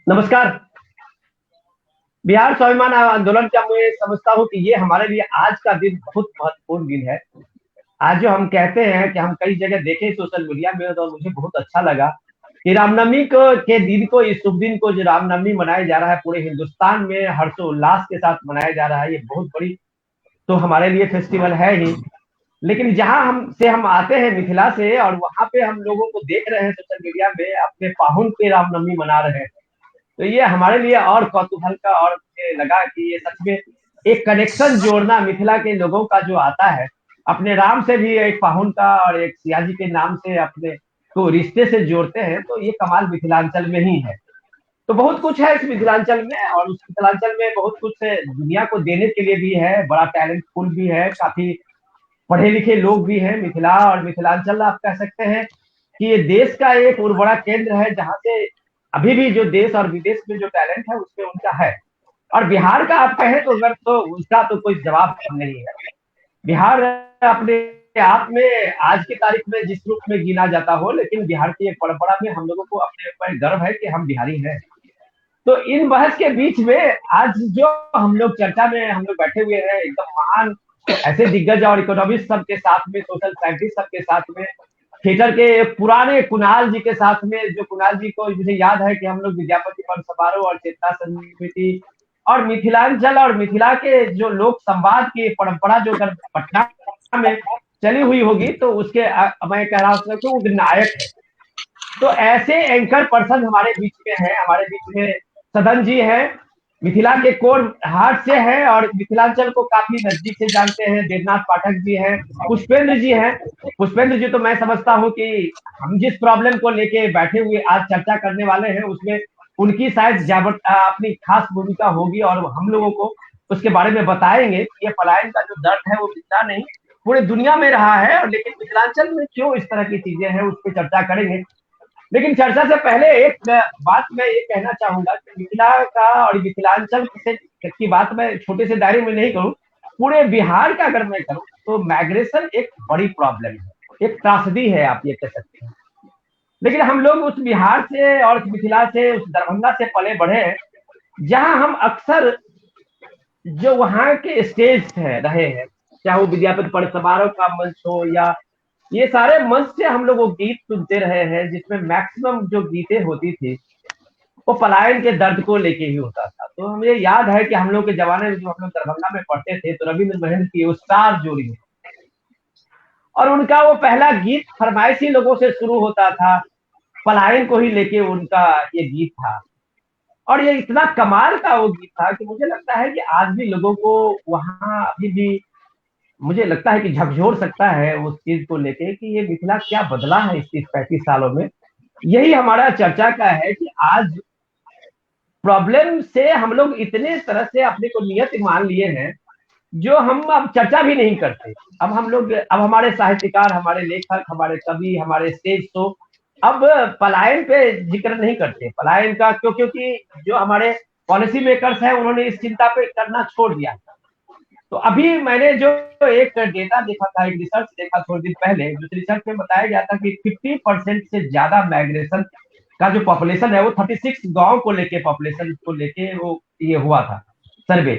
नमस्कार। बिहार स्वाभिमान आंदोलन का मैं समझता हूँ कि ये हमारे लिए आज का दिन बहुत महत्वपूर्ण दिन है। आज जो हम कहते हैं कि हम कई जगह देखे सोशल मीडिया में, तो मुझे बहुत अच्छा लगा कि रामनवमी को के दिन को, इस शुभ दिन को जो रामनवमी मनाया जा रहा है, पूरे हिंदुस्तान में हर्षोल्लास के साथ मनाया जा रहा है। ये बहुत बड़ी तो हमारे लिए फेस्टिवल है ही। लेकिन जहां हम आते हैं मिथिला से, और वहां पे हम लोगों को देख रहे हैं सोशल मीडिया में अपने पाहुन पे रामनवमी मना रहे हैं। तो ये हमारे लिए और कौतूहल का, और मुझे लगा कि ये सच में एक कनेक्शन जोड़ना मिथिला के लोगों का जो आता है, अपने राम से भी एक पाहुन का और एक सिया जी के नाम से अपने को रिश्ते से जोड़ते हैं, तो ये कमाल मिथिलांचल में ही है। तो बहुत कुछ है इस मिथिलांचल में, और उस मिथिलांचल में बहुत कुछ है, दुनिया को देने के लिए भी है, बड़ा टैलेंटफुल भी है, काफी पढ़े लिखे लोग भी हैं। मिथिला और मिथिलांचल आप कह सकते हैं कि ये देश का एक उर्वरा केंद्र है, जहां से अभी भी जो देश और विदेश में जो टैलेंट है उसमें उनका है। और बिहार का आप कहें तो अगर, तो उसका तो कोई जवाब नहीं है। बिहार अपने आप में आज की तारीख में जिस रूप में गिना जाता हो, लेकिन बिहार की एक परंपरा में हम लोगों को अपने ऊपर गर्व है कि हम बिहारी हैं। तो इन बहस के बीच में आज जो हम लोग चर्चा में हम लोग बैठे हुए हैं, एकदम महान ऐसे दिग्गज और इकोनॉमिस्ट सबके साथ में, सोशल साइंटिस्ट सबके साथ में, थिएटर के पुराने कुणाल जी के साथ में, जो कुणाल जी को मुझे याद है कि हम लोग विद्यापति पर्व समारोह और चेतना समिति और मिथिलांचल और मिथिला के जो लोक संवाद की परंपरा जो अगर पटना में चली हुई होगी, तो उसके मैं कह रहा हूँ कि वो नायक है। तो ऐसे एंकर पर्सन हमारे बीच में है, हमारे बीच में सदन जी है, मिथिला के कोर हार्ट से है और मिथिलांचल को काफी नजदीक से जानते हैं। देवनाथ पाठक जी हैं, पुष्पेंद्र जी हैं। पुष्पेंद्र जी तो मैं समझता हूँ कि हम जिस प्रॉब्लम को लेके बैठे हुए आज चर्चा करने वाले हैं, उसमें उनकी शायद अपनी खास भूमिका होगी, और हम लोगों को उसके बारे में बताएंगे कि ये पलायन का जो दर्द है वो मिथिला नहीं पूरे दुनिया में रहा है, और लेकिन मिथिलांचल में क्यों इस तरह की चीजें हैं उस पर चर्चा करेंगे। लेकिन चर्चा से पहले एक बात मैं ये कहना चाहूंगा कि मिथिला का और मिथिलांचल से की बात मैं छोटे से दायरे में नहीं करूं, पूरे बिहार का अगर मैं करूं, तो माइग्रेशन एक बड़ी प्रॉब्लम है, एक त्रासदी है, आप ये कह सकते हैं। लेकिन हम लोग उस बिहार से और मिथिला से, उस दरभंगा से पले बढ़े हैं, जहां हम अक्सर जो वहां के स्टेज है रहे हैं, चाहे वो विद्यापति पर्व समारोह का मंच हो, या ये सारे मंच से हम लोग वो गीत सुनते रहे हैं, जिसमें मैक्सिमम जो गीतें होती थी वो पलायन के दर्द को लेके ही होता था। तो हमें याद है कि हम लोग के जमाने में जो हम लोग दरभंगा में पढ़ते थे, तो रविंद्र महल की उस्ताद जोड़ी, और उनका वो पहला गीत फरमाइशी लोगों से शुरू होता था, पलायन को ही लेके उनका ये गीत था। और ये इतना कमाल का वो गीत था कि मुझे लगता है कि आज भी लोगों को वहां अभी भी, मुझे लगता है कि झकझोर सकता है उस चीज को लेके कि ये मिथिला क्या बदला है इस 30-35 सालों में। यही हमारा चर्चा का है कि आज प्रॉब्लम से हम लोग इतने तरह से अपने को नियत मान लिए हैं, जो हम अब चर्चा भी नहीं करते। अब हम लोग, अब हमारे साहित्यकार, हमारे लेखक, हमारे कवि, हमारे स्टेज शो अब पलायन पे जिक्र नहीं करते, पलायन का क्यों, क्योंकि जो हमारे पॉलिसी मेकर्स हैं उन्होंने इस चिंता पे करना छोड़ दिया। तो अभी मैंने जो एक डेटा देखा था, एक रिसर्च देखा थोड़ी दिन पहले, जिस रिसर्च में बताया गया था कि 50% से ज्यादा माइग्रेशन का जो पॉपुलेशन है, वो 36 गांव को लेके, पॉपुलेशन को लेके वो ये हुआ था सर्वे।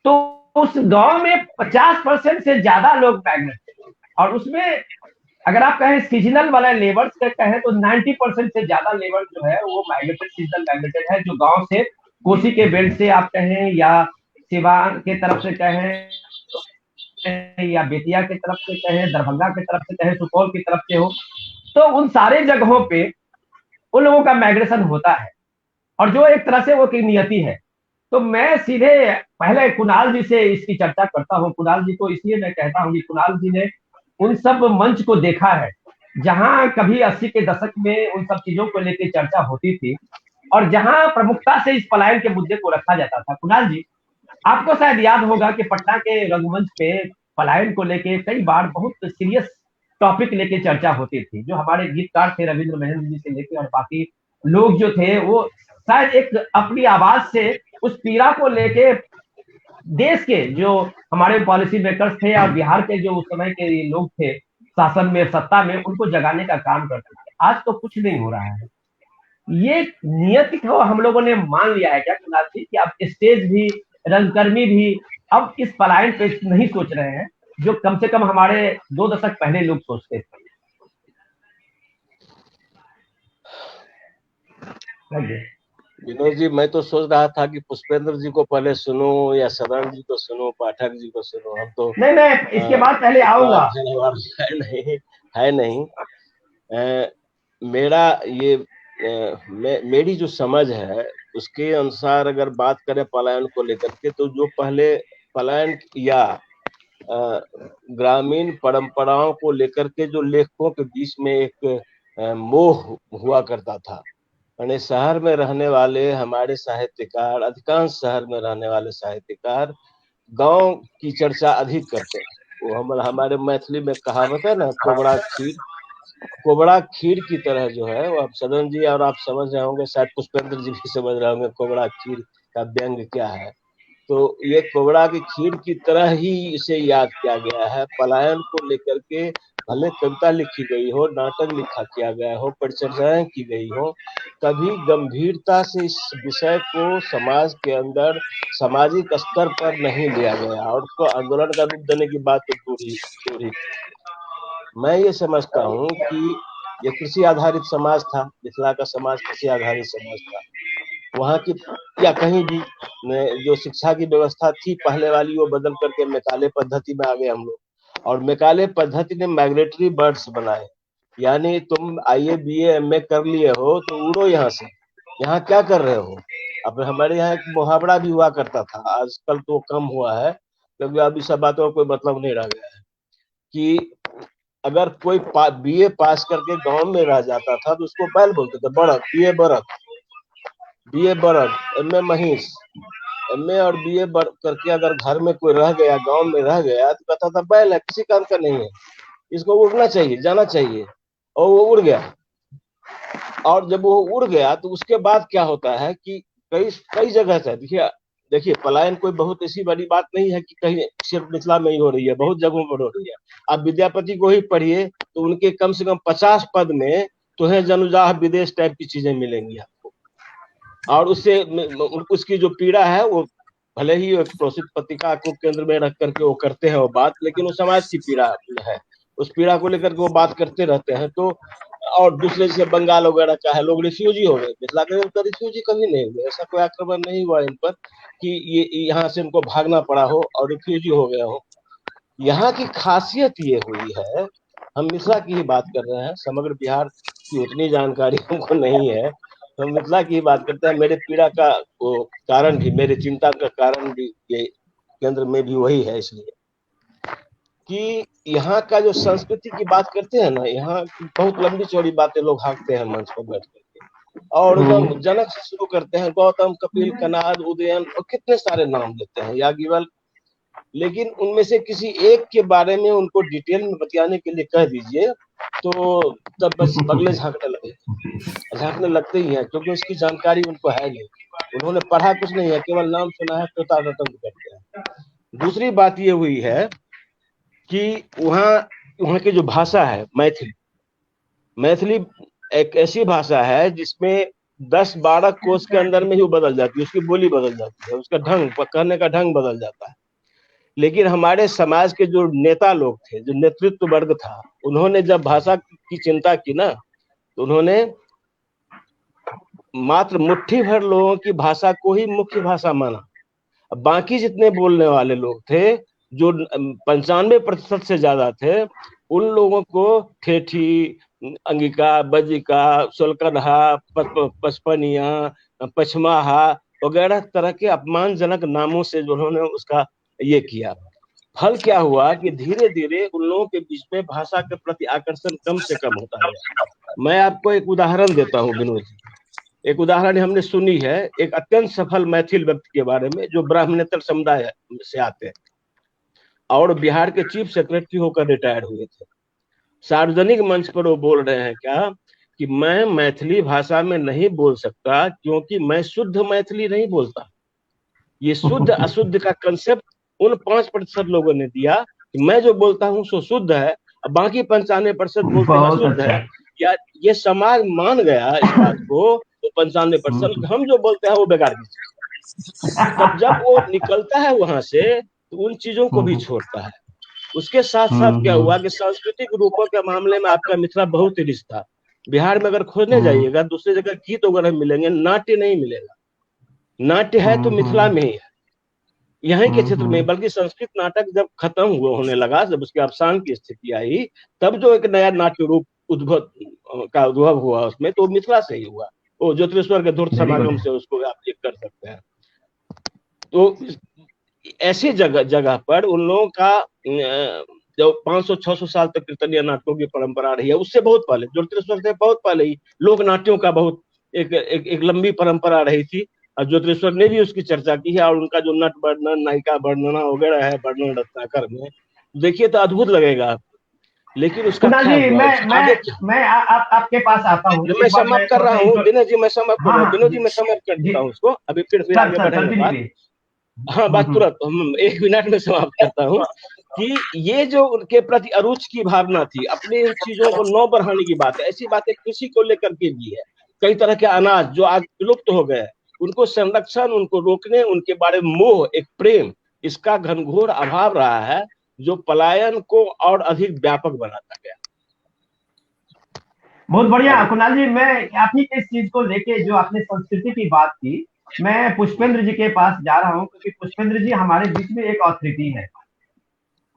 तो उस गांव में 50% से ज्यादा लोग माइग्रेट थे, और उसमें अगर आप कहें सीजनल वाला लेबर्स का कहें, तो 90% से ज्यादा लेबर जो है वो माइग्रेटेड, सीजनल माइग्रेटेड है, जो गांव से, कोसी के बेल्ट से आप कहें, या सिवान के तरफ से कहें, या बेतिया की तरफ से कहें, दरभंगा की तरफ से कहें, सुपौल की तरफ से हो, तो उन सारे जगहों पे उन लोगों का माइग्रेशन होता है, और जो एक तरह से वो की नियति है। तो मैं सीधे पहले कुणाल जी से इसकी चर्चा करता हूँ। कुणाल जी को इसलिए मैं कहता हूँ कि कुणाल जी ने उन सब मंच को देखा है, जहां कभी 80 के दशक में उन सब चीजों को लेकर चर्चा होती थी, और जहां प्रमुखता से इस पलायन के मुद्दे को रखा जाता था। कुणाल जी, आपको शायद याद होगा कि पटना के रंगमंच पे पलायन को लेके कई बार बहुत सीरियस टॉपिक लेके चर्चा होती थी। जो हमारे गीतकार थे रविंद्र महल जी से लेके और बाकी लोग जो थे, वो शायद एक अपनी आवाज से उस पीड़ा को लेके देश के जो हमारे पॉलिसी मेकर्स थे, और बिहार के जो उस समय के लोग थे शासन में, सत्ता में, उनको जगाने का काम करते थे। आज तो कुछ नहीं हो रहा है। ये नियति को हम लोगों ने मान लिया है क्या कुणाल जी, कि अब स्टेज भी, रंगकर्मी भी अब इस पलायन पे नहीं सोच रहे हैं, जो कम से कम हमारे 2 दशक पहले लोग सोचते थे। विनोद जी, मैं तो सोच रहा था कि पुष्पेंद्र जी को पहले सुनूं या सदन जी को सुनूं, पाठक जी को सुनूं। हम तो नहीं, मैं इसके बाद पहले उतना आऊंगा। अध्ययन हमारा है नहीं। मेरा ये मेरी जो समझ है उसके अनुसार अगर बात करें पलायन को लेकर के, तो जो पहले पलायन या ग्रामीण परंपराओं को लेकर के जो लेखकों के बीच में एक मोह हुआ करता था, यानी शहर में रहने वाले हमारे साहित्यकार, अधिकांश शहर में रहने वाले साहित्यकार गांव की चर्चा अधिक करते हैं। वो हमारे मैथिली में कहावत है ना, कोबड़ा खीर की तरह जो है वो, आप सदन जी और आप समझ रहे होंगे, शायद पुष्पेंद्र जी भी समझ रहे होंगे कोबड़ा खीर का व्यंग क्या है। तो ये कोबड़ा की खीर की तरह ही इसे याद किया गया है। पलायन को लेकर के भले कविता लिखी गई हो, नाटक लिखा किया गया हो, परिचर्चाएं की गई हो, कभी गंभीरता से इस विषय को समाज के अंदर सामाजिक स्तर पर नहीं लिया गया और उसको आंदोलन का रूप देने की बात तो दूर ही। मैं ये समझता हूँ कि ये कृषि आधारित समाज था, मिथिला का समाज कृषि आधारित समाज था। वहाँ की या कहीं भी जो शिक्षा की व्यवस्था थी पहले वाली, वो बदल करके मैकाले पद्धति में आ गए हम लोग। और मैकाले पद्धति ने माइग्रेटरी बर्ड्स बनाए, यानी तुम आईए बीए एमए कर लिए हो तो उड़ो यहाँ से, यहाँ क्या कर रहे हो। अब हमारे यहाँ एक मुहावरा भी हुआ करता था, आजकल तो कम हुआ है क्योंकि अब इस सब बातों का कोई मतलब नहीं रह गया है, कि अगर कोई बीए पास करके गांव में रह जाता था तो उसको बैल बोलते थे, बड़क, बीए बरद, एमए महिष। एमए और बीए करके अगर घर में कोई रह गया, गांव में रह गया, तो कहता था बैल है, किसी काम का नहीं है, इसको उड़ना चाहिए, जाना चाहिए। और वो उड़ गया। और जब वो उड़ गया तो उसके बाद क्या होता है कि कई कई जगह से, देखिए देखिए पलायन कोई बहुत ऐसी बड़ी बात नहीं है कि कहीं सिर्फ मिथिला में ही हो रही है, बहुत जगहों पर हो रही है। आप विद्यापति को ही पढ़िए तो उनके कम से कम 50 पद में तुम्हें जनुजाह विदेश टाइप की चीजें मिलेंगी आपको। और उससे उसकी जो पीड़ा है वो भले ही एक प्रोसित पत्रिका को केंद्र में रख करके वो करते हैं वो बात, लेकिन वो समाज की पीड़ा है, उस पीड़ा को लेकर के वो बात करते रहते हैं। तो और दूसरे जैसे बंगाल वगैरह का है, लोग रिफ्यूजी हो गए, मिथिला के तो रिफ्यूजी कभी नहीं हुए, ऐसा कोई आक्रमण नहीं हुआ इन पर कि ये यहाँ से उनको भागना पड़ा हो और रिफ्यूजी हो गया हो। यहाँ की खासियत ये हुई है, हम मिथिला की ही बात कर रहे हैं, समग्र बिहार की उतनी जानकारी हमको नहीं है, हम मिथिला की ही बात करते हैं। मेरे पीड़ा का वो कारण भी, मेरे चिंता का कारण भी ये केंद्र में भी वही है, इसलिए कि यहाँ का जो संस्कृति की बात करते हैं ना, यहाँ बहुत लंबी चौड़ी बातें लोग हाँकते हैं मंच पर बैठ करके, और एकदम जनक से शुरू करते हैं, गौतम, कपिल, कनाद, उदयन और कितने सारे नाम लेते हैं, याज्ञवल्क्य। लेकिन उनमें से किसी एक के बारे में उनको डिटेल में बतियाने के लिए कह दीजिए तो तब बस बगले झांकने लगते ही हैं, क्योंकि उसकी जानकारी उनको है नहीं, उन्होंने पढ़ा कुछ नहीं है, केवल नाम सुना है, प्रताड़ना करते हैं। दूसरी बात ये हुई है कि वहाँ वहाँ की जो भाषा है मैथिली, मैथिली एक ऐसी भाषा है जिसमें 10-12 कोस के अंदर में ही वो बदल जाती है, उसकी बोली बदल जाती है, उसका ढंग, कहने का ढंग बदल जाता है। लेकिन हमारे समाज के जो नेता लोग थे, जो नेतृत्व वर्ग था, उन्होंने जब भाषा की चिंता की ना, तो उन्होंने मात्र मुट्ठी भर लोगों की भाषा को ही मुख्य भाषा माना। बाकी जितने बोलने वाले लोग थे, जो 95% से ज्यादा थे, उन लोगों को ठेठी, अंगिका, बजिका, सोलकनहा, पचपनिया, पचमाहा वगैरह तरह के अपमानजनक नामों से जो उन्होंने उसका ये किया। फल क्या हुआ कि धीरे धीरे उन लोगों के बीच में भाषा के प्रति आकर्षण कम से कम होता गया। मैं आपको एक उदाहरण देता हूँ विनोद जी, एक उदाहरण हमने सुनी है एक अत्यंत सफल मैथिल व्यक्ति के बारे में, जो ब्राह्मणेतर समुदाय से आते हैं और बिहार के चीफ सेक्रेटरी होकर रिटायर हुए थे। सार्वजनिक मंच पर वो बोल रहे हैं क्या कि मैं मैथिली भाषा में नहीं बोल सकता क्योंकि मैं शुद्ध मैथिली नहीं बोलता। ये शुद्ध अशुद्ध का कंसेप्ट उन 5% लोगों ने दिया कि मैं जो बोलता हूँ सो शुद्ध है, बाकी 95% बोलते हैं बहुत अशुद्ध अच्छा। है। या ये समाज मान गया इस बात को वो 95%, हम जो बोलते हैं वो बेकार की चीज। तब जब वो निकलता है वहां से तो उन चीजों को भी छोड़ता है। उसके साथ साथ क्या हुआ कि सांस्कृतिक रूपों के मामले में आपका मिथिला बहुत ही रिच था। बिहार में अगर खोजने जाइएगा दूसरी जगह गीत वगैरह मिलेंगे, नाट्य नहीं मिलेगा। नाट्य है तो मिथिला में ही है, यहीं के क्षेत्र में। बल्कि संस्कृत नाटक जब खत्म हुआ होने लगा, जब उसके अवसान की स्थिति आई, तब जो एक नया नाट्य रूप उद्भव हुआ उसमें, तो मिथिला से ही हुआ। वो ज्योतिषवर के धूर्त वेरी समागम गुड। से उसको आप चेक कर सकते हैं। तो ऐसी जगह जगह पर उन लोगों का जो 500-600 साल तक कीर्तनीय नाटकों की परंपरा रही है, उससे बहुत पहले, ज्योतिषवर से बहुत पहले ही लोक नाट्यों का बहुत एक लंबी परंपरा रही थी। और ज्योतिषवर ने भी उसकी चर्चा की है, और उनका जो नट वर्णन, नायिका वर्णना वगैरह है वर्णन रत्नाकर में, देखिए तो अद्भुत लगेगा आपको। लेकिन उसका कुणाल क्या जी, हुआ, मैं उस मैं आगे क्या? मैं आपके पास आता हूँ मैं इस बार। मैं समाप्त कर थोड़ा रहा सा हूँ विनय जी, मैं समाप्त कर हाँ रहा हूँ हाँ विनोद जी, जी, मैं समाप्त कर जी देता हूँ उसको, अभी फिर सर आगे सर बढ़ेंगे कंटिन्यू बात। प्लीज। हाँ, बात तुरंत हम 1 मिनट में समाप्त करता हूँ कि ये जो उनके प्रति अरुचि की भावना थी, अपने इन चीजों को न बढ़ाने की बात है। ऐसी बातें कृषि को लेकर के भी है। कई तरह के अनाज जो आज विलुप्त हो गए, उनको संरक्षण, उनको रोकने, उनके बारे में मोह, एक प्रेम, इसका घनघोर अभाव रहा है, जो पलायन को और अधिक व्यापक बनाता गया। बहुत बढ़िया अब कुणाल जी, मैं आप ही के इस चीज को लेके जो आपने संस्कृति की बात की, मैं पुष्पेंद्र जी के पास जा रहा हूँ, क्योंकि पुष्पेंद्र जी हमारे बीच में एक ऑथोरिटी है।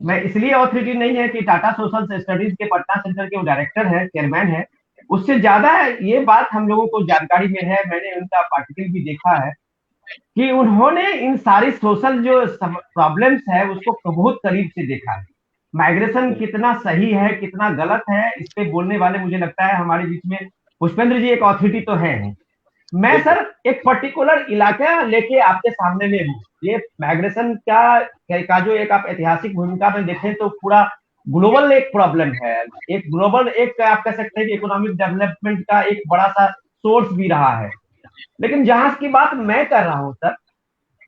मैं इसलिए ऑथोरिटी नहीं है कि टाटा सोशल स्टडीज के पटना सेंटर के वो डायरेक्टर है, चेयरमैन है, उससे ज्यादा ये बात हम लोगों को जानकारी में है। मैंने उनका आर्टिकल भी देखा है कि उन्होंने इन सारी सोशल जो प्रॉब्लम्स है उसको बहुत करीब से देखा है। माइग्रेशन कितना सही है कितना गलत है, इस पे बोलने वाले मुझे लगता है हमारे बीच में पुष्पेंद्र जी एक ऑथोरिटी तो है ही। मैं बिल्कुल। सर एक पर्टिकुलर इलाका लेके आपके सामने में हूँ। ये माइग्रेशन का जो एक आप ऐतिहासिक भूमिका में देखें तो पूरा ग्लोबल एक प्रॉब्लम है। एक ग्लोबल एक आप कह सकते हैं कि इकोनॉमिक डेवलपमेंट का एक बड़ा सा सोर्स भी रहा है। लेकिन जहां की बात मैं कर रहा हूं सर,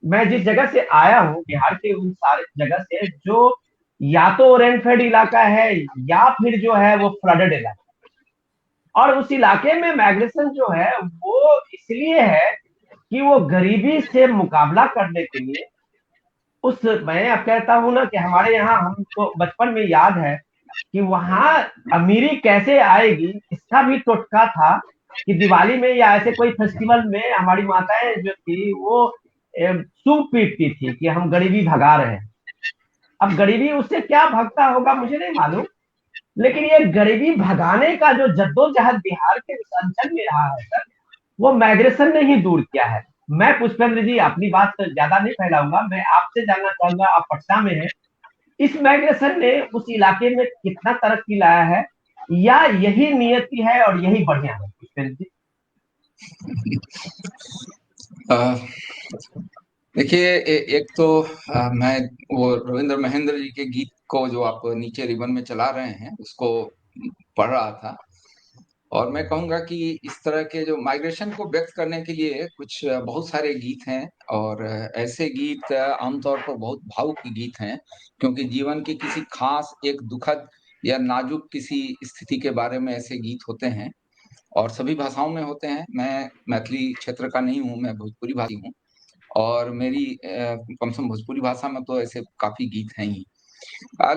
मैं जिस जगह से आया हूँ बिहार के उन सारे जगह से, जो या तो रेनफेड इलाका है या फिर जो है वो फ्लडेड इलाका, और उस इलाके में माइग्रेशन जो है वो इसलिए है कि वो गरीबी से मुकाबला करने के लिए उस, मैं अब कहता हूं ना कि हमारे यहाँ हमको बचपन में याद है कि वहां अमीरी कैसे आएगी इसका भी टोटका था कि दिवाली में या ऐसे कोई फेस्टिवल में हमारी माताएं जो थी वो सूप पीटती थी कि हम गरीबी भगा रहे हैं। अब गरीबी उससे क्या भगता होगा मुझे नहीं मालूम, लेकिन ये गरीबी भगाने का जो जद्दोजहद बिहार के इस अंचल में रहा है सर, वो माइग्रेशन ने ही दूर किया है। मैं पुष्पेंद्र जी अपनी बात ज्यादा नहीं फैलाऊंगा, मैं आपसे जानना चाहूंगा, आप पटना में हैं, इस माइग्रेशन ने उस इलाके में कितना तरक्की लाया है, या यही नियति है और यही बढ़िया है पुष्पेंद्र जी? देखिए, एक तो मैं वो रविंद्र महेंद्र जी के गीत को जो आप नीचे रिबन में चला रहे हैं उसको पढ़ रहा था, और मैं कहूंगा कि इस तरह के जो माइग्रेशन को व्यक्त करने के लिए कुछ बहुत सारे गीत हैं, और ऐसे गीत आमतौर पर बहुत भावुक गीत हैं, क्योंकि जीवन की किसी खास एक दुखद या नाजुक किसी स्थिति के बारे में ऐसे गीत होते हैं, और सभी भाषाओं में होते हैं। मैं मैथिली क्षेत्र का नहीं हूँ, मैं भोजपुरी भाषी हूँ, और मेरी कम से कम भोजपुरी भाषा में तो ऐसे काफी गीत हैं ही।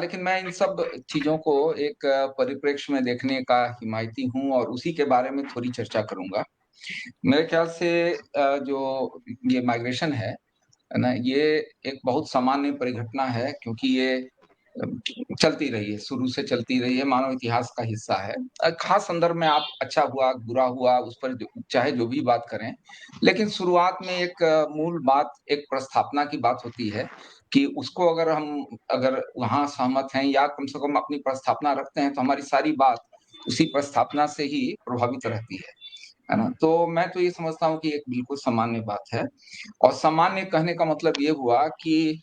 लेकिन मैं इन सब चीजों को एक परिप्रेक्ष्य में देखने का हिमायती हूँ, और उसी के बारे में थोड़ी चर्चा करूंगा। मेरे ख्याल से जो ये माइग्रेशन है ना, ये एक बहुत सामान्य परिघटना है, क्योंकि ये चलती रही है, शुरू से चलती रही है, मानव इतिहास का हिस्सा है। खास संदर्भ में आप अच्छा हुआ बुरा हुआ उस पर चाहे जो भी बात करें, लेकिन शुरुआत में एक मूल बात, एक प्रस्थापना की बात होती है कि उसको अगर वहां सहमत हैं या कम से कम अपनी प्रस्थापना रखते हैं, तो हमारी सारी बात उसी प्रस्थापना से ही प्रभावित रहती है ना। तो मैं तो ये समझता हूँ कि एक बिल्कुल सामान्य बात है, और सामान्य कहने का मतलब ये हुआ कि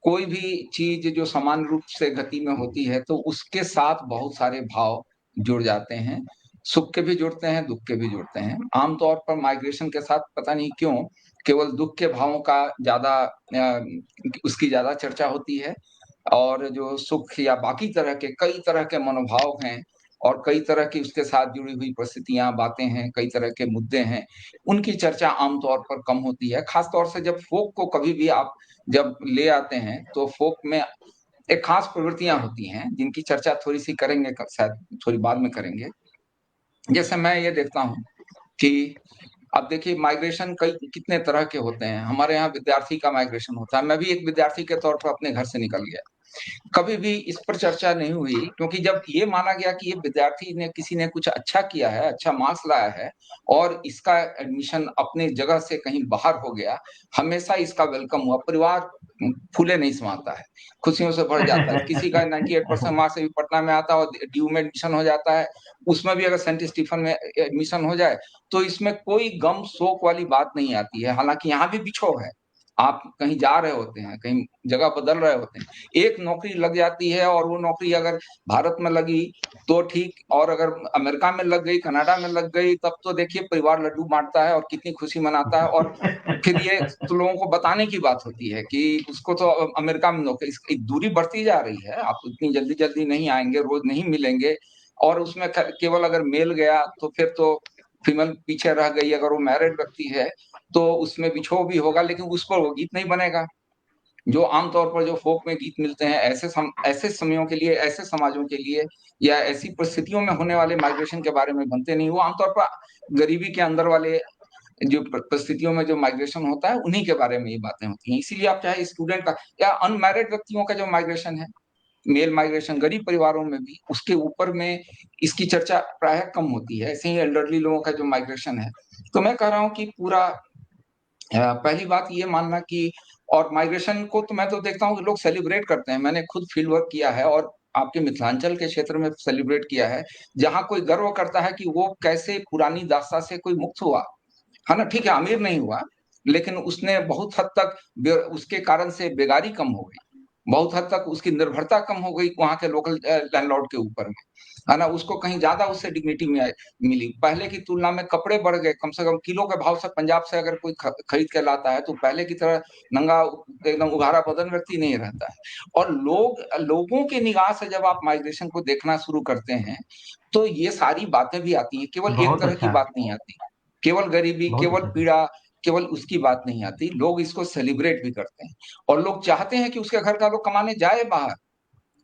कोई भी चीज जो समान रूप से गति में होती है तो उसके साथ बहुत सारे भाव जुड़ जाते हैं, सुख के भी जुड़ते हैं, दुख के भी जुड़ते हैं। आमतौर पर माइग्रेशन के साथ पता नहीं क्यों केवल दुख के भावों का ज्यादा उसकी ज्यादा चर्चा होती है, और जो सुख या बाकी तरह के कई तरह के मनोभाव हैं और कई तरह की उसके साथ जुड़ी हुई परिस्थितियां, बातें हैं, कई तरह के मुद्दे हैं, उनकी चर्चा आमतौर पर कम होती है। खास तौर से जब फोक को कभी भी आप जब ले आते हैं तो फोक में एक खास प्रवृत्तियां होती हैं जिनकी चर्चा थोड़ी सी करेंगे, शायद थोड़ी बाद में करेंगे। जैसे मैं ये देखता हूँ कि अब देखिए माइग्रेशन कई कितने तरह के होते हैं। हमारे यहाँ विद्यार्थी का माइग्रेशन होता है, मैं भी एक विद्यार्थी के तौर पर अपने घर से निकल गया। कभी भी इस पर चर्चा नहीं हुई, क्योंकि जब ये माना गया कि ये विद्यार्थी ने किसी ने कुछ अच्छा किया है, अच्छा मार्क्स लाया है और इसका एडमिशन अपने जगह से कहीं बाहर हो गया, हमेशा इसका वेलकम हुआ। परिवार फूले नहीं समाता है, खुशियों से भर जाता है। किसी का 98% मार्क्स से भी पटना में आता है और ड्यू में एडमिशन हो जाता है, उसमें भी अगर सेंट स्टीफन में एडमिशन हो जाए तो इसमें कोई गम शोक वाली बात नहीं आती है। हालांकि यहाँ भी बिछोह है, आप कहीं जा रहे होते हैं, कहीं जगह बदल रहे होते हैं, एक नौकरी लग जाती है और वो नौकरी अगर भारत में लगी तो ठीक, और अगर अमेरिका में लग गई, कनाडा में लग गई, तब तो देखिए परिवार लड्डू बांटता है और कितनी खुशी मनाता है। और फिर ये तो लोगों को बताने की बात होती है कि उसको तो अमेरिका में नौकरी, इसकी दूरी बढ़ती जा रही है, आप इतनी जल्दी जल्दी नहीं आएंगे, रोज नहीं मिलेंगे। और उसमें केवल अगर मेल गया तो फिर तो फीमेल पीछे रह गई। अगर वो मैरिड व्यक्ति है तो उसमें बिछोह भी होगा, लेकिन उस पर वो गीत नहीं बनेगा। जो आमतौर पर जो फोक में गीत मिलते हैं ऐसे समयों के लिए, ऐसे समाजों के लिए, या ऐसी परिस्थितियों में होने वाले माइग्रेशन के बारे में बनते नहीं। वो आमतौर पर गरीबी के अंदर वाले जो परिस्थितियों में जो माइग्रेशन होता है उन्हीं के बारे में ये बातें होती हैं। इसीलिए आप चाहे स्टूडेंट का या अनमैरिड व्यक्तियों का जो माइग्रेशन है, मेल माइग्रेशन गरीब परिवारों में भी, उसके ऊपर में इसकी चर्चा प्राय कम होती है। ऐसे ही एल्डरली लोगों का जो माइग्रेशन है, तो मैं कह रहा हूँ कि पूरा पहली बात ये मानना कि, और माइग्रेशन को तो मैं तो देखता हूँ कि लोग सेलिब्रेट करते हैं। मैंने खुद फील्ड वर्क किया है और आपके मिथिलांचल के क्षेत्र में सेलिब्रेट किया है, जहाँ कोई गर्व करता है कि वो कैसे पुरानी दास्ता से कोई मुक्त हुआ, है ना। ठीक है, अमीर नहीं हुआ, लेकिन उसने बहुत हद तक उसके कारण से बेगारी कम हो गई, बहुत हद तक उसकी निर्भरता कम हो गई वहां के लोकल लैंडलॉर्ड के ऊपर में, है ना। उसको कहीं ज्यादा उससे डिग्निटी मिली। पहले की तुलना में कपड़े बढ़ गए, कम से कम किलो के भाव से पंजाब से अगर कोई खरीद के लाता है तो पहले की तरह नंगा एकदम उघाड़ा बदन व्यक्ति नहीं रहता है। और लोगों की निगाह से जब आप माइग्रेशन को देखना शुरू करते हैं तो ये सारी बातें भी आती हैं, केवल एक बहुत तरह की अच्छा, बात नहीं आती। केवल गरीबी, बहुत केवल अच्छा। पीड़ा, केवल उसकी बात नहीं आती। लोग इसको सेलिब्रेट भी करते हैं और लोग चाहते हैं कि उसके घर का लोग कमाने जाए बाहर।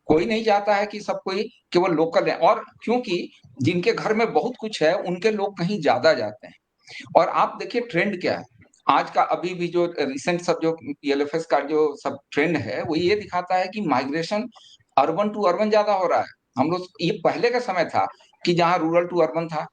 कोई नहीं चाहता है कि सब कोई केवल लोकल है, और क्योंकि जिनके घर में बहुत कुछ है उनके लोग कहीं ज्यादा जाते हैं। और आप देखिए ट्रेंड क्या है आज का, अभी भी जो रिसेंट सब जो पीएलएफएस का जो सब ट्रेंड है वो ये दिखाता है कि माइग्रेशन अर्बन टू अर्बन ज्यादा हो रहा है। हम लोग, ये पहले का समय था कि जहाँ रूरल टू अर्बन था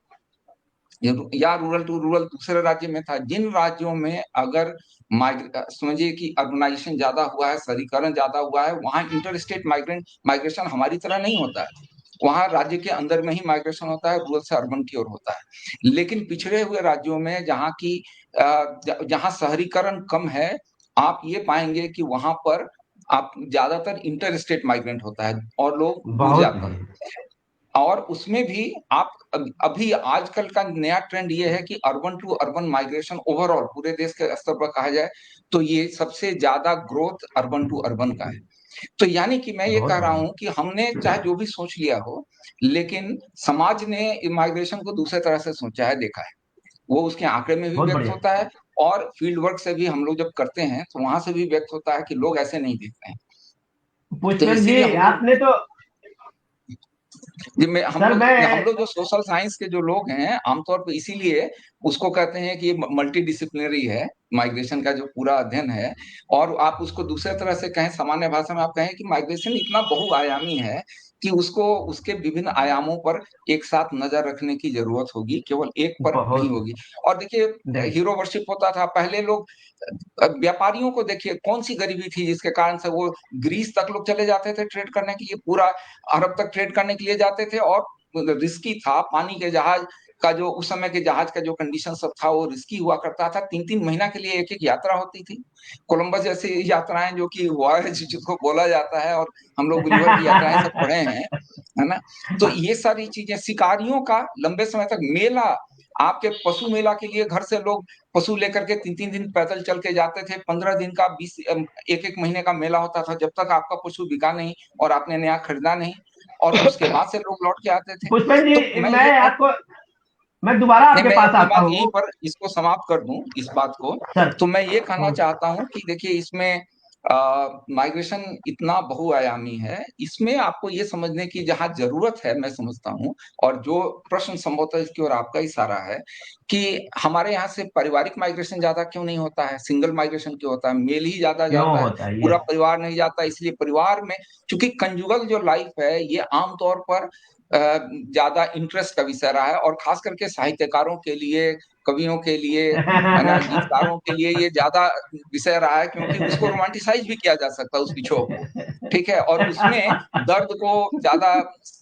या रूरल टू रूरल दूसरे राज्य में था। जिन राज्यों में अगर समझिए कि अर्बनाइजेशन ज्यादा हुआ है, शहरीकरण ज्यादा हुआ है, वहां इंटर स्टेट माइग्रेशन हमारी तरह नहीं होता है। वहां राज्य के अंदर में ही माइग्रेशन होता है, रूरल से अर्बन की ओर होता है। लेकिन पिछड़े हुए राज्यों में जहाँ की जहाँ शहरीकरण कम है, आप ये पाएंगे कि वहां पर आप ज्यादातर इंटर स्टेट माइग्रेंट होता है और लोग दूर बहुत जाते बहुत। हैं। और उसमें भी आप अभी आजकल का नया ट्रेंड ये है कि urban to urban migration overall पूरे देश के स्तर पर कहा जाए तो ये सबसे ज्यादा ग्रोथ अर्बन टू अर्बन का है। तो यानी कि मैं ये बहुत कह रहा बढ़िया। हूं कि हमने चाहे जो भी सोच लिया हो, लेकिन समाज ने माइग्रेशन को दूसरे तरह से सोचा है, देखा है। वो उसके आंकड़े में भी बहुत व्यक्त बढ़िया। होता है और फील्ड वर्क से भी हम लोग जब करते हैं तो वहां से भी व्यक्त होता है कि लोग ऐसे नहीं देखते हैं। तो पुष्कर जी, इसीलिए हम लोग, आपने तो, जिनमें सर हम मैं, लोग जो सोशल साइंस के जो लोग हैं आमतौर पर इसीलिए उसको कहते हैं कि ये मल्टी डिसिप्लिनरी है, माइग्रेशन का जो पूरा अध्ययन है। और आप उसको दूसरे तरह से कहें, सामान्य भाषा में आप कहें कि माइग्रेशन इतना बहुआयामी है कि उसको उसके विभिन्न आयामों पर एक साथ नजर रखने की जरूरत होगी, केवल एक पर नहीं बहुत होगी। और देखिए देख, हीरो वर्शिप होता था पहले। लोग व्यापारियों को देखिए, कौन सी गरीबी थी जिसके कारण से वो ग्रीस तक लोग चले जाते थे ट्रेड करने के लिए, पूरा अरब तक ट्रेड करने के लिए जाते थे। और रिस्की था, पानी के जहाज का जो उस समय के जहाज का जो कंडीशन सब था वो रिस्की हुआ करता था। 3-3 महीना के लिए एक एक यात्रा होती थी। कोलंबस जैसी यात्राएं जो कि वॉयज जिसको बोला जाता है, और हम लोग गुलिवर की यात्राएं सब पढ़े हैं, है ना। तो ये सारी चीजें, शिकारियों का लंबे समय तक मेला, आपके पशु मेला के लिए घर से लोग पशु लेकर के 3-3 दिन पैदल चल के जाते थे। 15 दिन का 20 एक एक महीने का मेला होता था, जब तक आपका पशु बिका नहीं और आपने नया खरीदा नहीं। और उसके बाद से लोग लौट के आते थे। पुष्पेंद्र जी, तो मैं दोबारा आपके मैं पास अपनी आता बात हूँ यहीं पर इसको समाप्त कर दूं, इस बात को। सर। तो मैं ये कहना हाँ। चाहता हूं कि देखिए, इसमें माइग्रेशन इतना बहुआयामी है, इसमें आपको ये समझने की जहां जरूरत है, मैं समझता हूं, और जो प्रश्न संभवतः इसकी ओर आपका इशारा है, कि हमारे यहाँ से पारिवारिक माइग्रेशन ज्यादा क्यों नहीं होता है, सिंगल माइग्रेशन क्यों होता है, मेल ही ज्यादा क्यों जाता है, होता है ये? पूरा परिवार नहीं जाता। इसलिए परिवार में, चूंकि कंजुगल जो लाइफ है ये आमतौर पर ज्यादा इंटरेस्ट का विषय रहा है, और खास करके साहित्यकारों के लिए, कवियों के लिए, है ना, गीतकारों के लिए ये ज्यादा विषय रहा है, क्योंकि उसको रोमांटिसाइज भी किया जा सकता है उस पिछोह को, ठीक है, और उसमें दर्द को ज्यादा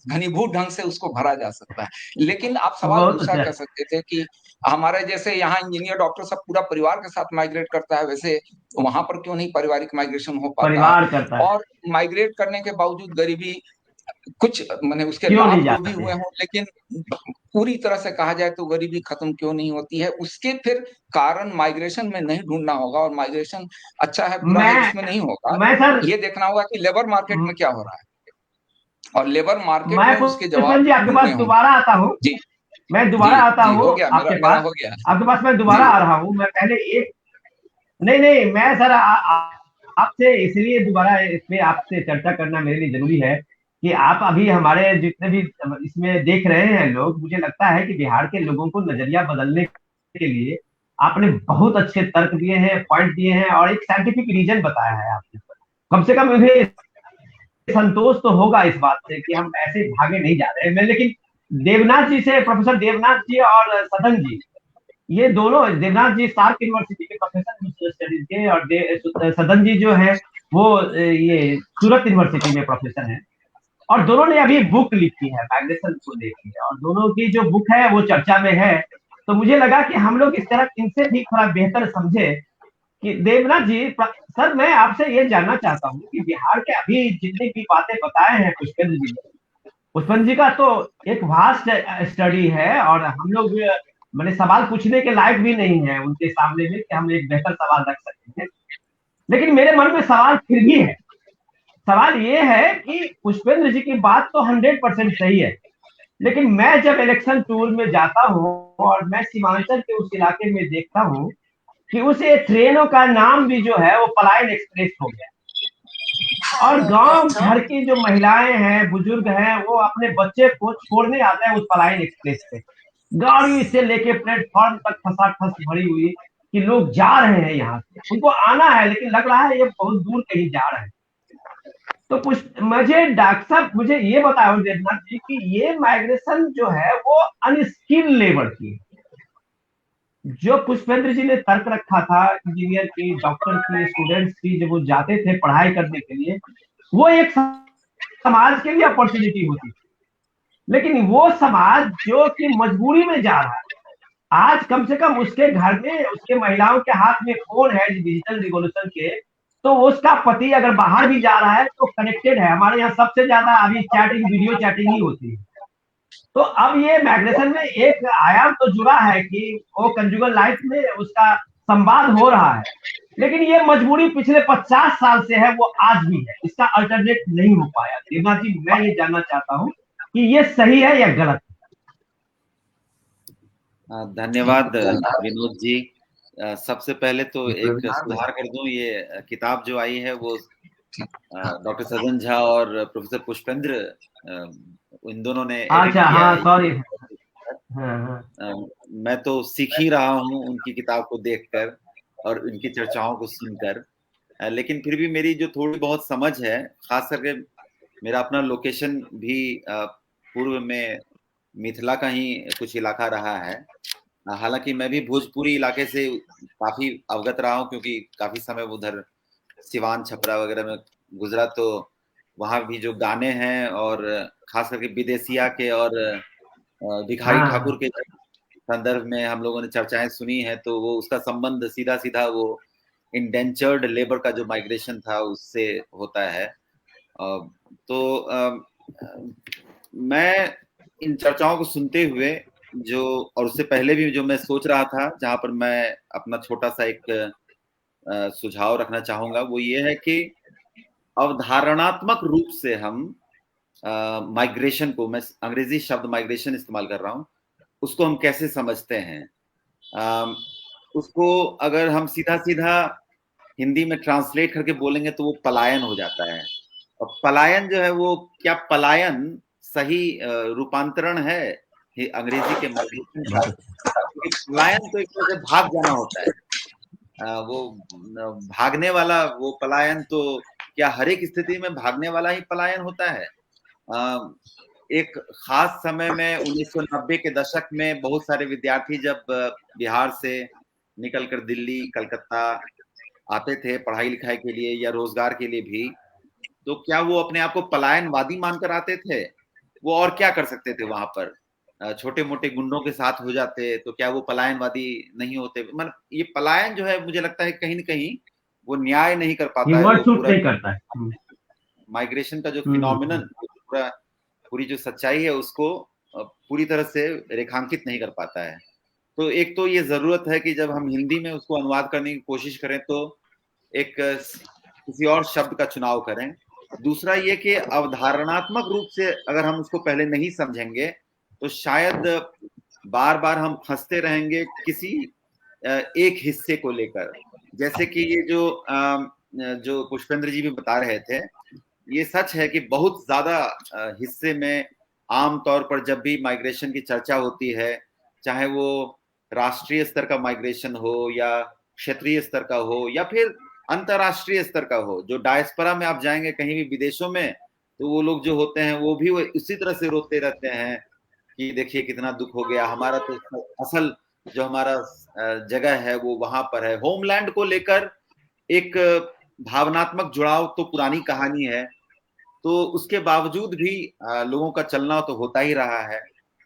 घनीभूत ढंग से उसको भरा जा सकता है। लेकिन आप सवाल बहुत दूसरा अच्छा। कर सकते थे कि हमारे जैसे यहाँ इंजीनियर डॉक्टर सब पूरा परिवार के साथ माइग्रेट करता है, वैसे वहां पर क्यों नहीं पारिवारिक माइग्रेशन हो पाता है? परिवार करता है, और माइग्रेट करने के बावजूद गरीबी, कुछ मैंने उसके क्यों नहीं लाभ जो भी जाते हुए हैं? हों, लेकिन पूरी तरह से कहा जाए तो गरीबी खत्म क्यों नहीं होती है? उसके फिर कारण माइग्रेशन में नहीं ढूंढना होगा, और माइग्रेशन अच्छा है बुरा है मैं इसमें नहीं होगा, मैं सर ये देखना होगा कि लेबर मार्केट में क्या हो रहा है, और लेबर मार्केट मैं में उसके जवाब पुष्पन जी आपके ढूंढने पास होंगे। दोबारा आता हूँ। जी। मैं जी। दोबारा आता जी, हूँ हो गया, मेरा आपके मेरा पास। हो गया। आपके पास मैं दोबारा जी। आ रहा हूँ। मैं पहले एक, नहीं नहीं, मैं सर आपसे इसलिए दोबारा इस पे आपसे चर्चा करना मेरे लिए जरूरी है कि आप अभी हमारे जितने भी इसमें देख रहे हैं लोग, मुझे लगता है कि बिहार के लोगों को नजरिया बदलने के लिए आपने बहुत अच्छे तर्क दिए हैं, पॉइंट दिए हैं, और एक साइंटिफिक रीजन बताया है आपने। कम से कम मुझे संतोष तो होगा इस बात से कि हम ऐसे भागे नहीं जा रहे हैं। मैं लेकिन देवनाथ जी से, प्रोफेसर देवनाथ जी और सदन जी, ये दोनों, देवनाथ जी सार्क यूनिवर्सिटी के प्रोफेसर स्टडीज के, और सदन जी जो है वो ये सूरत यूनिवर्सिटी में प्रोफेसर हैं। और दोनों ने अभी बुक लिखी है माइग्रेशन को लेके, और दोनों की जो बुक है वो चर्चा में है। तो मुझे लगा कि हम लोग इस तरह इनसे भी थोड़ा बेहतर समझे कि देवनाथ जी, सर मैं आपसे ये जानना चाहता हूँ कि बिहार के अभी जितनी भी बातें बताए हैं पुष्पेंद्र जी ने, पुष्पेंद्र जी का तो एक वास्ट स्टडी है, और हम लोग मैंने सवाल पूछने के लायक भी नहीं है उनके सामने में कि हम एक बेहतर सवाल रख सकते हैं। लेकिन मेरे मन में सवाल फिर भी है। सवाल ये है कि पुष्पेंद्र जी की बात तो 100% सही है, लेकिन मैं जब इलेक्शन टूर में जाता हूँ और मैं सीमांचल के उस इलाके में देखता हूँ कि उस ट्रेनों का नाम भी जो है वो पलायन एक्सप्रेस हो गया, और गांव भर की जो महिलाएं हैं, बुजुर्ग हैं, वो अपने बच्चे को छोड़ने आते हैं उस पलायन एक्सप्रेस पे, गाड़ी से लेके प्लेटफॉर्म तक ठसाठस भरी हुई, कि लोग जा रहे हैं यहाँ से, उनको आना है लेकिन लग रहा है ये बहुत दूर कहीं जा रहे हैं। तो कुछ मुझे डॉक्टर साहब मुझे ये बताओ देवनाथ जी कि ये माइग्रेशन जो है वो अनस्किल्ड लेबर की है। जो पुष्पेंद्र जी ने तर्क रखा था इंजीनियर की, डॉक्टर की, स्टूडेंट्स की, जब वो जाते थे पढ़ाई करने के लिए, वो एक समाज के लिए अपॉर्चुनिटी होती थी। लेकिन वो समाज जो कि मजबूरी में जा रहा है, आज कम से कम उसके घर में उसके महिलाओं के हाथ में फोन है डिजिटल रिवॉल्यूशन के, तो उसका पति अगर बाहर भी जा रहा है तो कनेक्टेड है। हमारे यहाँ सबसे ज्यादा अभी चैटिंग, वीडियो चैटिंग ही होती है। तो अब ये माइग्रेशन में एक आयाम तो जुड़ा है कि वो कंजुगल लाइफ में उसका संवाद हो रहा है, लेकिन ये मजबूरी पिछले 50 साल से है, वो आज भी है, इसका अल्टरनेट नहीं हो पाया। देवनाथ जी, मैं ये जानना चाहता हूँ कि ये सही है या गलत धन्यवाद विनोद जी। सबसे पहले तो एक सुधार कर दूं, ये किताब जो आई है वो डॉक्टर सदन झा और प्रोफेसर पुष्पेंद्र इन दोनों ने है? एडिट अच्छा, किया हाँ है। सॉरी। हाँ हाँ। मैं तो सीख ही रहा हूँ उनकी किताब को देखकर और उनकी चर्चाओं को सुनकर, लेकिन फिर भी मेरी जो थोड़ी बहुत समझ है, खास करके मेरा अपना लोकेशन भी पूर्व में मिथिला का ही कुछ इलाका रहा है। हालांकि मैं भी भोजपुरी इलाके से काफी अवगत रहा हूँ, क्योंकि काफी समय उधर सिवान छपरा वगैरह में गुजरा, तो वहाँ भी जो गाने हैं और खास करके विदेशिया के और भिखारी ठाकुर हाँ के संदर्भ में हम लोगों ने चर्चाएं सुनी है, तो वो उसका संबंध सीधा सीधा वो इंडेंचर्ड लेबर का जो माइग्रेशन था उससे होता है। तो मैं इन चर्चाओं को सुनते हुए जो, और उससे पहले भी जो मैं सोच रहा था, जहां पर मैं अपना छोटा सा एक सुझाव रखना चाहूंगा, वो ये है कि अवधारणात्मक रूप से हम माइग्रेशन को, मैं अंग्रेजी शब्द माइग्रेशन इस्तेमाल कर रहा हूँ, उसको हम कैसे समझते हैं। उसको अगर हम सीधा सीधा हिंदी में ट्रांसलेट करके बोलेंगे तो वो पलायन हो जाता है। और पलायन जो है वो, क्या पलायन सही रूपांतरण है अंग्रेजी के माइग्रेशन का? पलायन तो एक तरह से भाग जाना होता है। वो भागने वाला वो पलायन, तो क्या हर एक स्थिति में भागने वाला ही पलायन होता है? एक खास समय में 1990 के दशक में बहुत सारे विद्यार्थी जब बिहार से निकलकर दिल्ली, कलकत्ता आते थे पढ़ाई लिखाई के लिए या रोजगार के लिए भी, तो क्या वो अपने आप को पलायनवादी मानकर आते थे? वो और क्या कर सकते थे वहां पर? छोटे मोटे गुंडों के साथ हो जाते तो क्या वो पलायनवादी नहीं होते? मतलब ये पलायन जो है, मुझे लगता है कहीं न कहीं वो न्याय नहीं कर पाता है, वो पूरा नहीं करता है। माइग्रेशन का जो फिनोमिनन, पूरा पूरी जो सच्चाई है उसको पूरी तरह से रेखांकित नहीं कर पाता है। तो एक तो ये जरूरत है कि जब हम हिंदी में उसको अनुवाद करने की कोशिश करें तो एक किसी और शब्द का चुनाव करें। दूसरा ये कि अवधारणात्मक रूप से अगर हम उसको पहले नहीं समझेंगे तो शायद बार बार हम फंसते रहेंगे किसी एक हिस्से को लेकर। जैसे कि ये जो पुष्पेंद्र जी भी बता रहे थे, ये सच है कि बहुत ज्यादा हिस्से में आमतौर पर जब भी माइग्रेशन की चर्चा होती है, चाहे वो राष्ट्रीय स्तर का माइग्रेशन हो या क्षेत्रीय स्तर का हो या फिर अंतरराष्ट्रीय स्तर का हो, जो डायस्पोरा में आप जाएंगे कहीं भी विदेशों में, तो वो लोग जो होते हैं वो भी उसी तरह से रोते रहते हैं कि देखिए कितना दुख हो गया, हमारा तो असल जो हमारा जगह है वो वहां पर है। होमलैंड को लेकर एक भावनात्मक जुड़ाव तो पुरानी कहानी है, तो उसके बावजूद भी लोगों का चलना तो होता ही रहा है,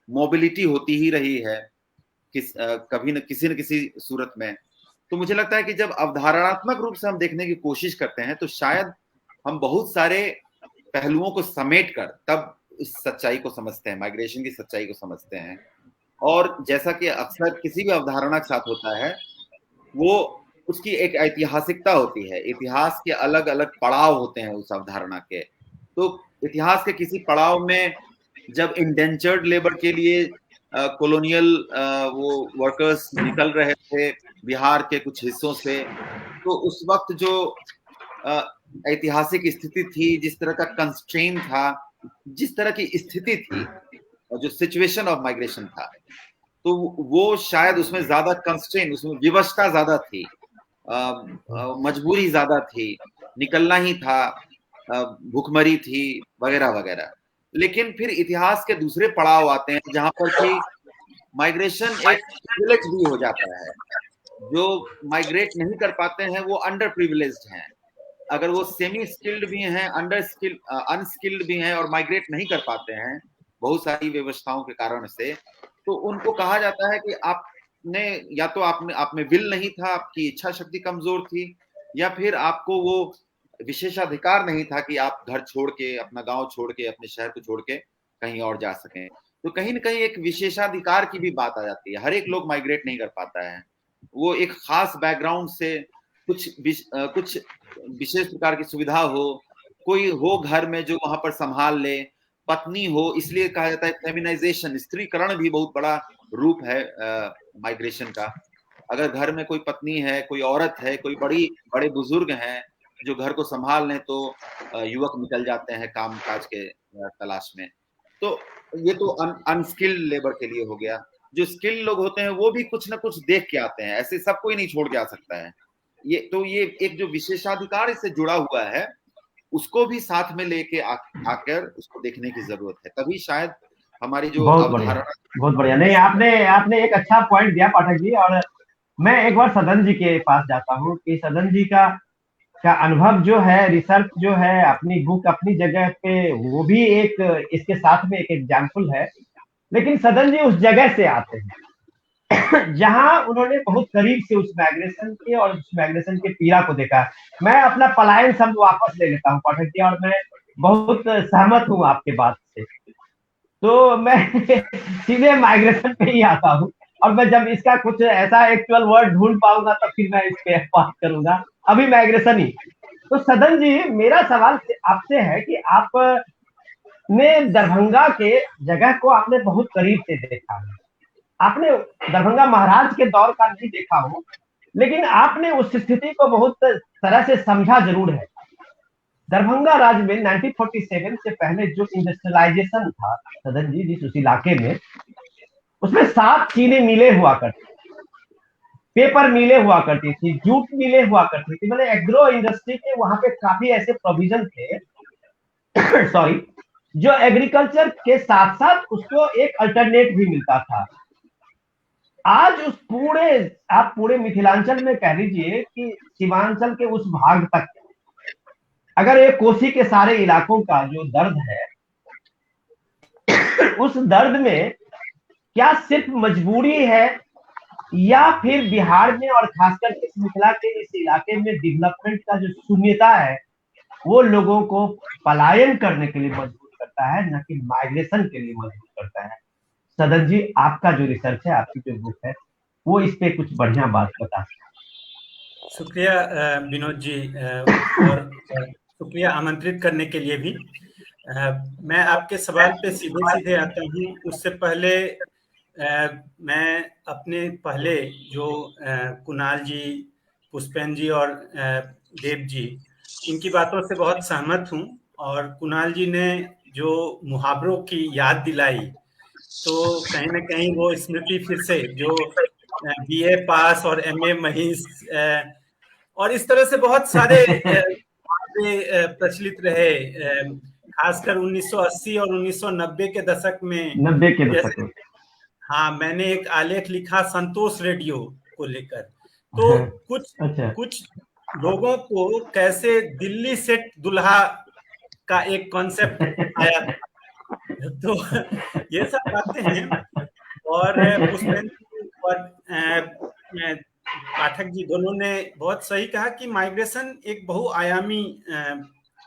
मोबिलिटी होती ही रही है कभी न किसी सूरत में। तो मुझे लगता है कि जब अवधारणात्मक रूप से हम देखने की कोशिश करते हैं तो शायद हम बहुत सारे पहलुओं को समेट कर तब इस सच्चाई को समझते हैं, माइग्रेशन की सच्चाई को समझते हैं। और जैसा कि अक्सर किसी भी अवधारणा के साथ होता है, वो उसकी एक ऐतिहासिकता होती है, इतिहास के अलग अलग पड़ाव होते हैं उस अवधारणा के। तो इतिहास के किसी पड़ाव में जब इंडेंचर्ड लेबर के लिए कॉलोनियल वो वर्कर्स निकल रहे थे बिहार के कुछ हिस्सों से, तो उस वक्त जो ऐतिहासिक स्थिति थी, जिस तरह का कंस्ट्रेन था, जिस तरह की स्थिति थी और जो सिचुएशन ऑफ माइग्रेशन था, तो वो शायद उसमें ज्यादा कंस्ट्रेन, उसमें विवशता ज्यादा थी, मजबूरी ज्यादा थी, निकलना ही था, भूखमरी थी वगैरह वगैरह। लेकिन फिर इतिहास के दूसरे पड़ाव आते हैं जहां पर कि माइग्रेशन एक प्रिविलेज भी हो जाता है। जो माइग्रेट नहीं कर पाते हैं वो अंडर प्रिविलेज्ड हैं। अगर वो सेमी स्किल्ड भी हैं, अंडर स्किल्ड अनस्किल्ड भी हैं और माइग्रेट नहीं कर पाते हैं बहुत सारी व्यवस्थाओं के कारण से, तो उनको कहा जाता है कि आपने या तो आप में विल नहीं था, आपकी इच्छा शक्ति कमजोर थी, या फिर आपको वो विशेषाधिकार नहीं था कि आप घर छोड़ के, अपना गांव छोड़ के, अपने शहर को छोड़ के कहीं और जा सकें। तो कहीं ना कहीं एक विशेषाधिकार की भी बात आ जाती है। हर एक लोग माइग्रेट नहीं कर पाता है, वो एक खास बैकग्राउंड से कुछ विशेष प्रकार की सुविधा हो, कोई हो घर में जो वहां पर संभाल ले, पत्नी हो, इसलिए कहा जाता है फेमिनाइजेशन, स्त्रीकरण भी बहुत बड़ा रूप है माइग्रेशन का। अगर घर में कोई पत्नी है, कोई औरत है, कोई बड़े बुजुर्ग हैं जो घर को संभाल लें, तो युवक निकल जाते हैं काम काज के तलाश में। तो ये तो अनस्किल्ड लेबर के लिए हो गया। जो स्किल्ड लोग होते हैं वो भी कुछ ना कुछ देख के आते हैं, ऐसे सब कोई नहीं छोड़ के आ सकता है। ये एक जो विशेषाधिकार इससे जुड़ा हुआ है, उसको भी साथ में लेके आकर उसको देखने की जरूरत है, तभी शायद हमारी जो अवधारणा। बहुत बढ़िया। नहीं, आपने एक अच्छा पॉइंट दिया पाठक जी। और मैं एक बार सदन जी के पास जाता हूँ कि सदन जी का अनुभव जो है, रिसर्च जो है, अपनी बुक अपनी जगह पे, वो भी एक इसके साथ में एक एग्जाम्पल है। लेकिन सदन जी उस जगह से आते हैं जहां उन्होंने बहुत करीब से उस माइग्रेशन के और उस माइग्रेशन के पीड़ा को देखा। मैं अपना पलायन शब्द वापस ले लेता हूँ पाठक जी, और मैं बहुत सहमत हूँ आपके बात से। तो मैं सीधे माइग्रेशन पे ही आता हूँ, और मैं जब इसका कुछ ऐसा एक्चुअल वर्ड ढूंढ पाऊंगा तब फिर मैं इस पे बात करूंगा। अभी माइग्रेशन ही। तो सदन जी, मेरा सवाल आपसे है कि आप में दरभंगा के जगह को आपने बहुत करीब से देखा है। आपने दरभंगा महाराज के दौर का नहीं देखा हो, लेकिन आपने उस स्थिति को बहुत तरह से समझा जरूर है। दरभंगा राज्य में 1947 से पहले जो इंडस्ट्रियलाइजेशन था सदन जी, जिस उस इलाके में, उसमें 7 चीनी मिलें हुआ करती, पेपर मिलें हुआ करती थी, जूट मिलें हुआ करती थी, मतलब एग्रो इंडस्ट्री के वहां पे काफी ऐसे प्रोविजन थे सॉरी, जो एग्रीकल्चर के साथ साथ उसको एक अल्टरनेट भी मिलता था। आज उस पूरे, आप पूरे मिथिलांचल में कह लीजिए कि सीमांचल के उस भाग तक, अगर एक कोसी के सारे इलाकों का जो दर्द है, उस दर्द में क्या सिर्फ मजबूरी है, या फिर बिहार में और खासकर इस मिथिला के इस इलाके में डेवलपमेंट का जो शून्यता है, वो लोगों को पलायन करने के लिए मजबूर करता है, न कि माइग्रेशन के लिए मजबूर करता है। सदन जी, आपका जो रिसर्च है, आपकी जो बुक है, वो इस पे कुछ बढ़िया बात बता। शुक्रिया विनोद जी, और शुक्रिया आमंत्रित करने के लिए भी। मैं आपके सवाल पे सीधे सीधे आता हूँ। उससे पहले मैं अपने पहले जो कुणाल जी, पुष्पेन जी और देव जी, इनकी बातों से बहुत सहमत हूँ। और कुणाल जी ने जो मुहावरों की याद दिलाई, तो कहीं ना कहीं वो स्मृति फिर से जो बीए पास और एमए महीस और इस तरह से बहुत सारे प्रचलित रहे, खासकर 1980 और 1990 के दशक में। 90 के दशक में, हाँ, मैंने एक आलेख लिखा संतोष रेडियो को लेकर। तो कुछ लोगों को कैसे दिल्ली सेट दुल्हा का एक कॉन्सेप्ट आया, तो ये सब बातें हैं। और पुष्पेन और पाठक जी दोनों ने बहुत सही कहा कि माइग्रेशन एक बहुआयामी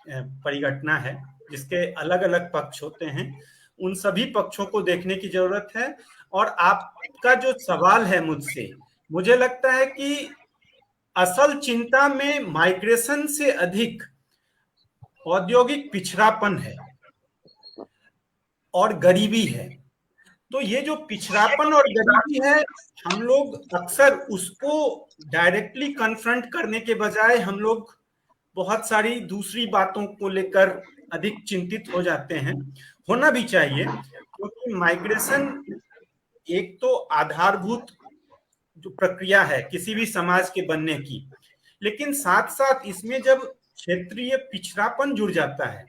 परिघटना है, जिसके अलग अलग पक्ष होते हैं। उन सभी पक्षों को देखने की जरूरत है। और आपका जो सवाल है मुझसे, मुझे लगता है कि असल चिंता में माइग्रेशन से अधिक औद्योगिक पिछड़ापन है और गरीबी है। तो ये जो पिछड़ापन और गरीबी है, हम लोग अक्सर उसको डायरेक्टली कन्फ्रंट करने के बजाय हम लोग बहुत सारी दूसरी बातों को लेकर अधिक चिंतित हो जाते हैं। होना भी चाहिए, क्योंकि माइग्रेशन एक तो आधारभूत जो प्रक्रिया है किसी भी समाज के बनने की, लेकिन साथ साथ इसमें जब क्षेत्रीय पिछड़ापन जुड़ जाता है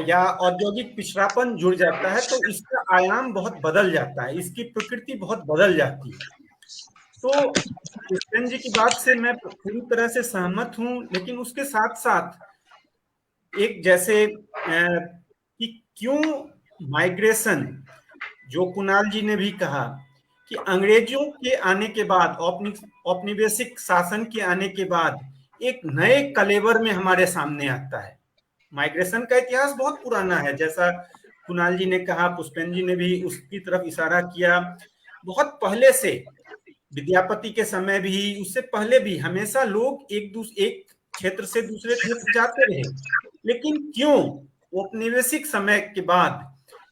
या औद्योगिक पिछड़ापन जुड़ जाता है, तो इसका आयाम बहुत बदल जाता है, इसकी प्रकृति बहुत बदल जाती है। तो पुष्पेन जी की बात से मैं पूरी तरह से सहमत हूं, लेकिन उसके साथ साथ एक जैसे कि क्यों माइग्रेशन, जो कुणाल जी ने भी कहा कि अंग्रेजों के आने के बाद, औपनिवेशिक शासन के आने के बाद एक नए कलेवर में हमारे सामने आता है। माइग्रेशन का इतिहास बहुत पुराना है, जैसा कुणाल जी ने कहा, पुष्पेन जी ने भी उसकी तरफ इशारा किया। बहुत पहले से, विद्यापति के समय भी, उससे पहले भी हमेशा लोग एक क्षेत्र से दूसरे क्षेत्र जाते रहे। लेकिन क्यों औपनिवेशिक समय के बाद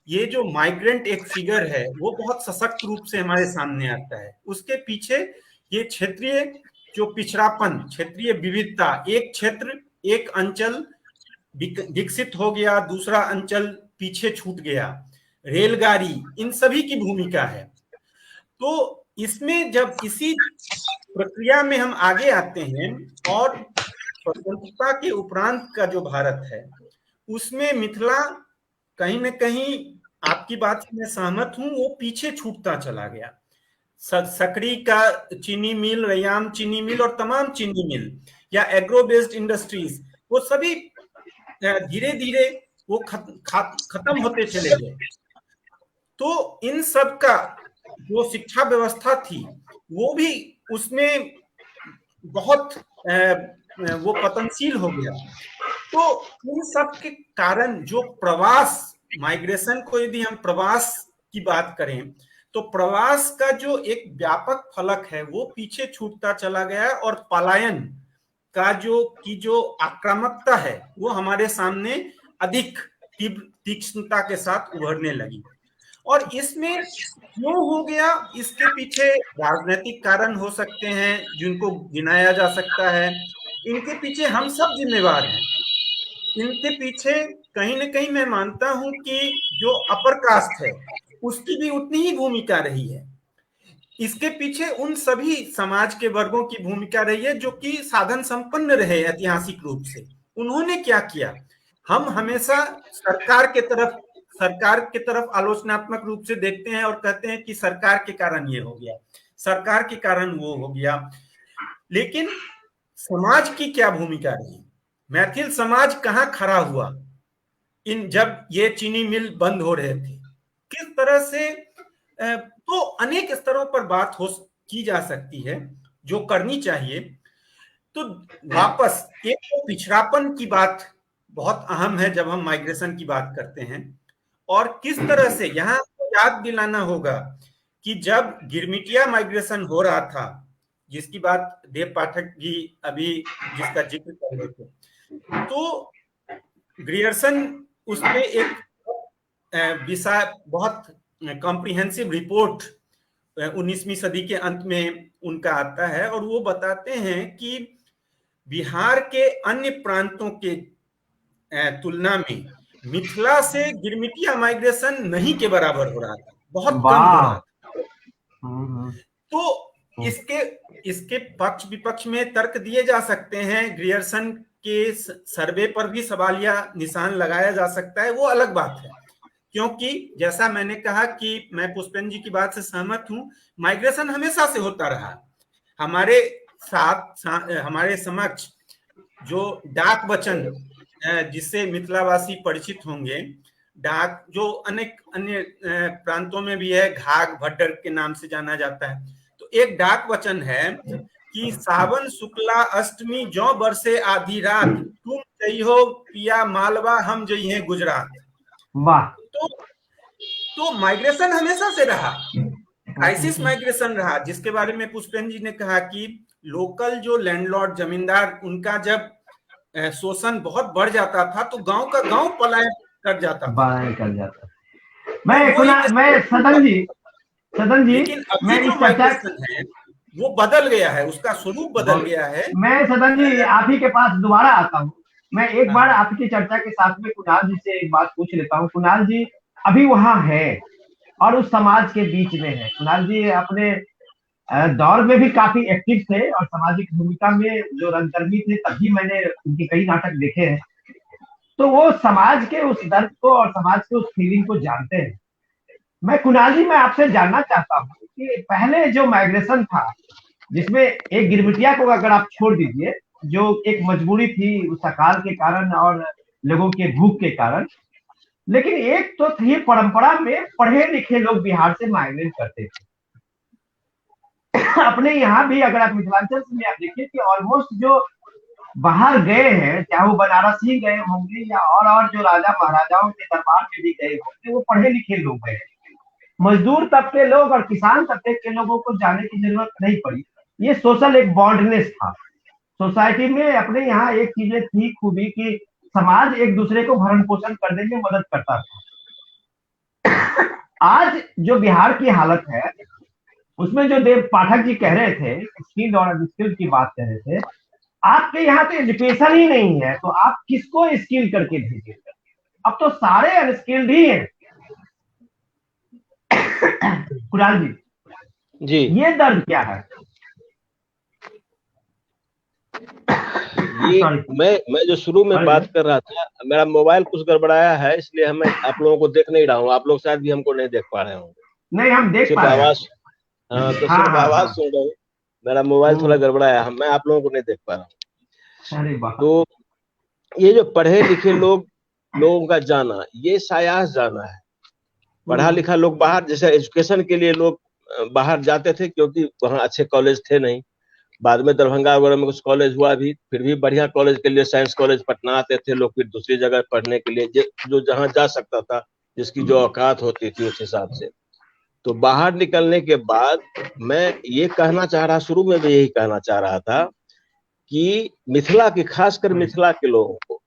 ये जो माइग्रेंट एक फिगर है, वो बहुत सशक्त रूप से हमारे सामने आता है? उसके पीछे ये क्षेत्रीय जो पिछड़ापन, क्षेत्रीय विविधता, एक क्षेत्र, एक अंचल विकसित हो गया, दूसरा अंचल पीछे छूट गया, रेलगाड़ी, इन सभी की भूमिका है। तो इसमें जब इसी प्रक्रिया में हम आगे आते हैं, और स्वतंत्रता के उपरांत का जो भारत है, उसमें मिथिला कहीं न कहीं, आपकी बात से मैं सहमत हूं, वो पीछे छूटता चला गया। सकरी का चीनी मिल, रैयाम चीनी मिल और तमाम चीनी मिल या एग्रो बेस्ड इंडस्ट्रीज, वो सभी धीरे धीरे वो खत्म होते चले गए। तो इन सब का जो शिक्षा व्यवस्था थी, वो भी उसमें बहुत वो पतनशील हो गया। तो इन सब के कारण जो प्रवास, माइग्रेशन को यदि हम प्रवास की बात करें, तो प्रवास का जो एक व्यापक फलक है, वो पीछे छूटता चला गया, और पलायन का जो आक्रामकता है, वो हमारे सामने अधिक तीक्ष्णता के साथ उभरने लगी। और इसमें क्यों हो गया, इसके पीछे राजनीतिक कारण हो सकते हैं जिनको गिनाया जा सकता है, इनके पीछे हम सब जिम्मेवार हैं। इनके पीछे कहीं ना कहीं मैं मानता हूं कि जो अपर कास्ट है उसकी भी उतनी ही भूमिका रही है। इसके पीछे उन सभी समाज के वर्गों की भूमिका रही है जो कि साधन संपन्न रहे ऐतिहासिक रूप से। उन्होंने क्या किया, हम हमेशा सरकार के तरफ आलोचनात्मक रूप से देखते हैं और कहते हैं कि सरकार के कारण ये हो गया, सरकार के कारण वो हो गया, लेकिन समाज की क्या भूमिका रही? मैथिल समाज कहाँ खड़ा हुआ जब ये चीनी मिल बंद हो रहे थे, किस तरह से? तो अनेक स्तरों पर बात की जा सकती है जो करनी चाहिए। तो वापस एक तो पिछड़ापन की बात बहुत अहम है जब हम माइग्रेशन की बात करते हैं, और किस तरह से यहाँ याद दिलाना होगा कि जब गिरमिटिया माइग्रेशन हो रहा था, जिसकी बात देव पाठक भी अभी जिसका जिक्र कर रहे थे, तो ग्रियर्सन उसमें एक विषय बहुत कॉम्प्रिहेंसिव रिपोर्ट 19वीं सदी के अंत में उनका आता है, और वो बताते हैं कि बिहार के अन्य प्रांतों के तुलना में मिथिला से गिरमिटिया माइग्रेशन नहीं के बराबर हो रहा था, बहुत कम हो रहा था। तो इसके पक्ष विपक्ष में तर्क दिए जा सकते हैं, ग्रियर्सन के सर्वे पर भी सवालिया निशान लगाया जा सकता है, वो अलग बात है। क्योंकि जैसा मैंने कहा कि मैं पुष्पेंद्र जी की बात से सहमत हूं, माइग्रेशन हमेशा से होता रहा। हमारे साथ हमारे समक्ष जो डाक वचन जिससे मिथिलावासी परिचित होंगे, डाक जो अनेक अन्य प्रांतों में भी है, घाघ भड्डर के नाम से जाना जाता है। तो एक डाक वचन है कि सावन शुक्ला अष्टमी जौ बरसे आधी रात, तुम जई हो पिया मालवा हम जई हैं गुजरात। वाह। तो माइग्रेशन हमेशा से रहा, क्राइसिस माइग्रेशन रहा, जिसके बारे में पुष्पेंद्र जी ने कहा कि लोकल जो लैंडलॉर्ड जमींदार, उनका जब शोषण बहुत बढ़ जाता था तो गांव का गांव पलायन कर जाता था। मैं सदन जी लेकिन अभी जो माइग्रेशन है वो बदल गया है, उसका स्वरूप बदल गया है। मैं सदन जी आप ही के पास दोबारा आता हूँ। मैं एक बार आपकी चर्चा के साथ में कुणाल जी से एक बात पूछ लेता हूँ। कुणाल जी अभी वहां है और उस समाज के बीच में है। कुणाल जी अपने दौर में भी काफी एक्टिव थे और सामाजिक भूमिका में जो रंगकर्मी थे, तभी मैंने उनके कई नाटक देखे हैं। तो वो समाज के उस दर्द को और समाज के उस फीलिंग को जानते हैं। मैं कुणाल जी मैं आपसे जानना चाहता हूँ कि पहले जो माइग्रेशन था, जिसमें एक गिरमिटिया को अगर आप छोड़ दीजिए, जो एक मजबूरी थी उस अकाल के कारण और लोगों के भूख के कारण, लेकिन एक तो थी परंपरा में पढ़े लिखे लोग बिहार से माइग्रेट करते थे। अपने यहाँ भी अगर आप मिथिलांचल में आप देखिए कि ऑलमोस्ट जो बाहर गए हैं, चाहे वो बनारस ही गए होंगे या और जो राजा महाराजाओं के दरबार में भी गए होंगे, वो पढ़े लिखे लोग गए। मजदूर तबके लोग और किसान तबके के लोगों को जाने की जरूरत नहीं पड़ी। ये सोशल एक बॉन्डनेस था सोसाइटी में। अपने यहाँ एक चीजें थी खूबी कि समाज एक दूसरे को भरण पोषण करने में मदद करता था। आज जो बिहार की हालत है उसमें जो देव पाठक जी कह रहे थे, स्किल्ड और अनस्किल्ड की बात कर रहे थे, आपके यहाँ तो एजुकेशन ही नहीं है, तो आप किसको स्किल करके भेजेंगे? अब तो सारे अनस्किल्ड ही हैं। कुणाल जी, ये दर्द क्या है? ये मैं जो शुरू में बात कर रहा था, मेरा मोबाइल कुछ गड़बड़ाया है, इसलिए मैं आप लोगों को देख नहीं रहा हूँ। आप लोग शायद भी हमको नहीं देख पा रहे होंगे। नहीं, हम देख पा रहे हैं। आवाज, हाँ, तो सिर्फ आवाज सुन रहे हो। मेरा मोबाइल थोड़ा गड़बड़ाया है, मैं आप लोगों को नहीं देख पा रहा हूँ। तो ये जो पढ़े लिखे लोगों का जाना, ये सायास जाना है। पढ़ा लिखा लोग बाहर, जैसे एजुकेशन के लिए लोग बाहर जाते थे क्योंकि वहाँ अच्छे कॉलेज थे नहीं। बाद में दरभंगा वगैरह में कुछ कॉलेज हुआ भी, फिर भी बढ़िया कॉलेज के लिए साइंस कॉलेज पटना आते थे लोग, फिर दूसरी जगह पढ़ने के लिए जो जहाँ जा सकता था, जिसकी जो औकात होती थी उस हिसाब से। तो बाहर निकलने के बाद मैं ये कहना चाह रहा, शुरू में भी यही कहना चाह रहा था कि मिथिला की, खासकर मिथिला के लोगों को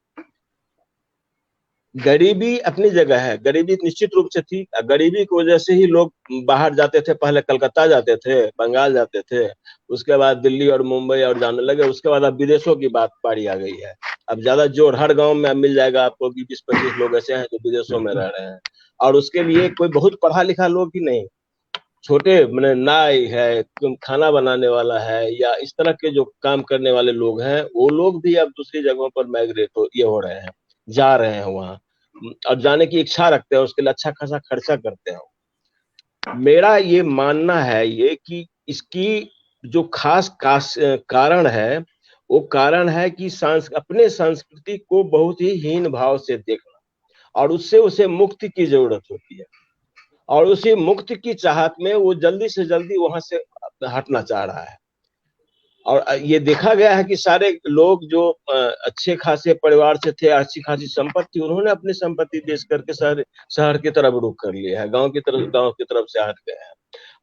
गरीबी अपनी जगह है, गरीबी निश्चित रूप से थी। गरीबी की वजह से ही लोग बाहर जाते थे, पहले कलकत्ता जाते थे, बंगाल जाते थे, उसके बाद दिल्ली और मुंबई और जाने लगे। उसके बाद अब विदेशों की बात पारी आ गई है। अब ज्यादा जोर हर गांव में मिल जाएगा आपको कि 20-25 लोग ऐसे हैं जो विदेशों में रह रहे हैं, और उसके लिए कोई बहुत पढ़ा लिखा लोग ही नहीं, छोटे मैंने नाई है, खाना बनाने वाला है, या इस तरह के जो काम करने वाले लोग हैं, वो लोग भी अब दूसरी जगहों पर माइग्रेट हो रहे हैं, जा रहे हैं वहाँ, और जाने की इच्छा रखते हैं, उसके लिए अच्छा खासा खर्चा करते हैं। मेरा ये मानना है ये कि इसकी जो कारण है, वो कारण है कि अपने संस्कृति को बहुत ही हीन भाव से देखना, और उससे उसे मुक्ति की जरूरत होती है, और उसी मुक्ति की चाहत में वो जल्दी से जल्दी वहां से हटना चाह रहा है। और ये देखा गया है कि सारे लोग जो अच्छे खासे परिवार से थे, अच्छी खासी संपत्ति, उन्होंने अपनी संपत्ति बेच करके शहर की तरफ रुख कर लिया है, गांव की तरफ से हट गए हैं।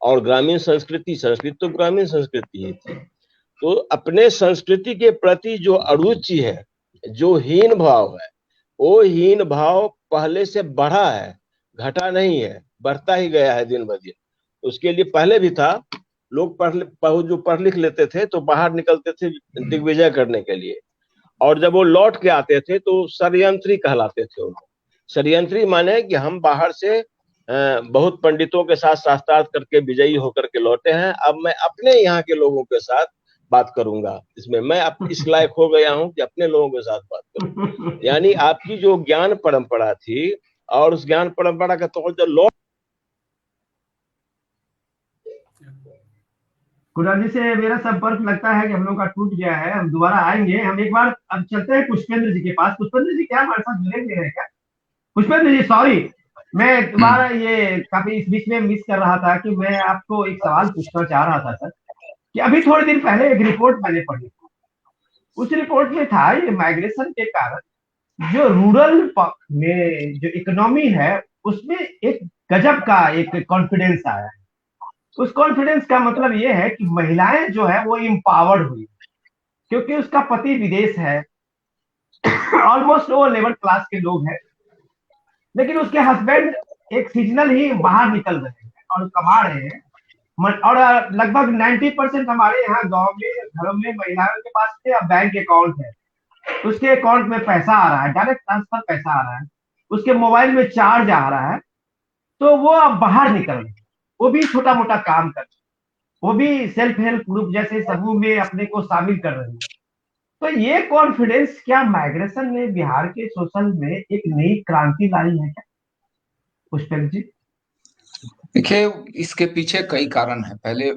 और ग्रामीण संस्कृति तो ग्रामीण संस्कृति ही थी। तो अपने संस्कृति के प्रति जो अरुचि है, जो हीन भाव है, वो हीन भाव पहले से बढ़ा है, घटा नहीं है, बढ़ता ही गया है दिन ब दिन। उसके लिए पहले भी था, लोग जो पढ़ लिख लेते थे तो बाहर निकलते थे दिग्विजय करने के लिए, और जब वो लौट के आते थे तो षड्यंत्री कहलाते थे उनको। षड्यंत्री माने कि हम बाहर से बहुत पंडितों के साथ शास्त्रार्थ करके विजयी होकर के लौटे हैं, अब मैं अपने यहाँ के लोगों के साथ बात करूंगा, इसमें मैं इस लायक हो गया हूं कि अपने लोगों के साथ बात करूं। यानी आपकी जो ज्ञान परंपरा थी, और उस ज्ञान परंपरा का तौर जो लौट। कुणाल जी से मेरा संपर्क लगता है कि हम लोग का टूट गया है। हम दोबारा आएंगे। हम एक बार अब चलते हैं पुष्पेंद्र जी के पास। पुष्पेंद्र जी क्या हमारे साथ जुड़ेंगे हैं क्या? पुष्पेंद्र जी सॉरी, मैं तुम्हारा ये काफी इस बीच में मिस कर रहा था कि मैं आपको एक सवाल पूछना चाह रहा था सर, कि अभी थोड़े दिन पहले एक रिपोर्ट मैंने पढ़ी। उस रिपोर्ट में था ये माइग्रेशन के कारण जो रूरल में जो इकोनॉमी है उसमें एक गजब का एक कॉन्फिडेंस आया है। उस कॉन्फिडेंस का मतलब ये है कि महिलाएं जो है वो इम्पावर्ड हुई, क्योंकि उसका पति विदेश है, ऑलमोस्ट वो लेबर क्लास के लोग हैं, लेकिन उसके हस्बैंड एक सीजनल ही बाहर निकल रहे हैं और कमा रहे हैं। और लगभग 90% हमारे यहाँ गांव में घरों में महिलाओं के पास बैंक अकाउंट है, उसके अकाउंट में पैसा आ रहा है, डायरेक्ट ट्रांसफर पैसा आ रहा है, उसके मोबाइल में चार्ज आ रहा है, तो वो अब बाहर निकल रहे हैं। वो भी छोटा मोटा काम कर, वो भी सेल्फ हेल्प ग्रुप जैसे समूह में अपने को शामिल कर रहे हैं। तो ये कॉन्फिडेंस क्या माइग्रेशन ने बिहार के सोशल में एक नई क्रांति लाई है क्या पुष्पक जी? देखिए, इसके पीछे कई कारण है। पहले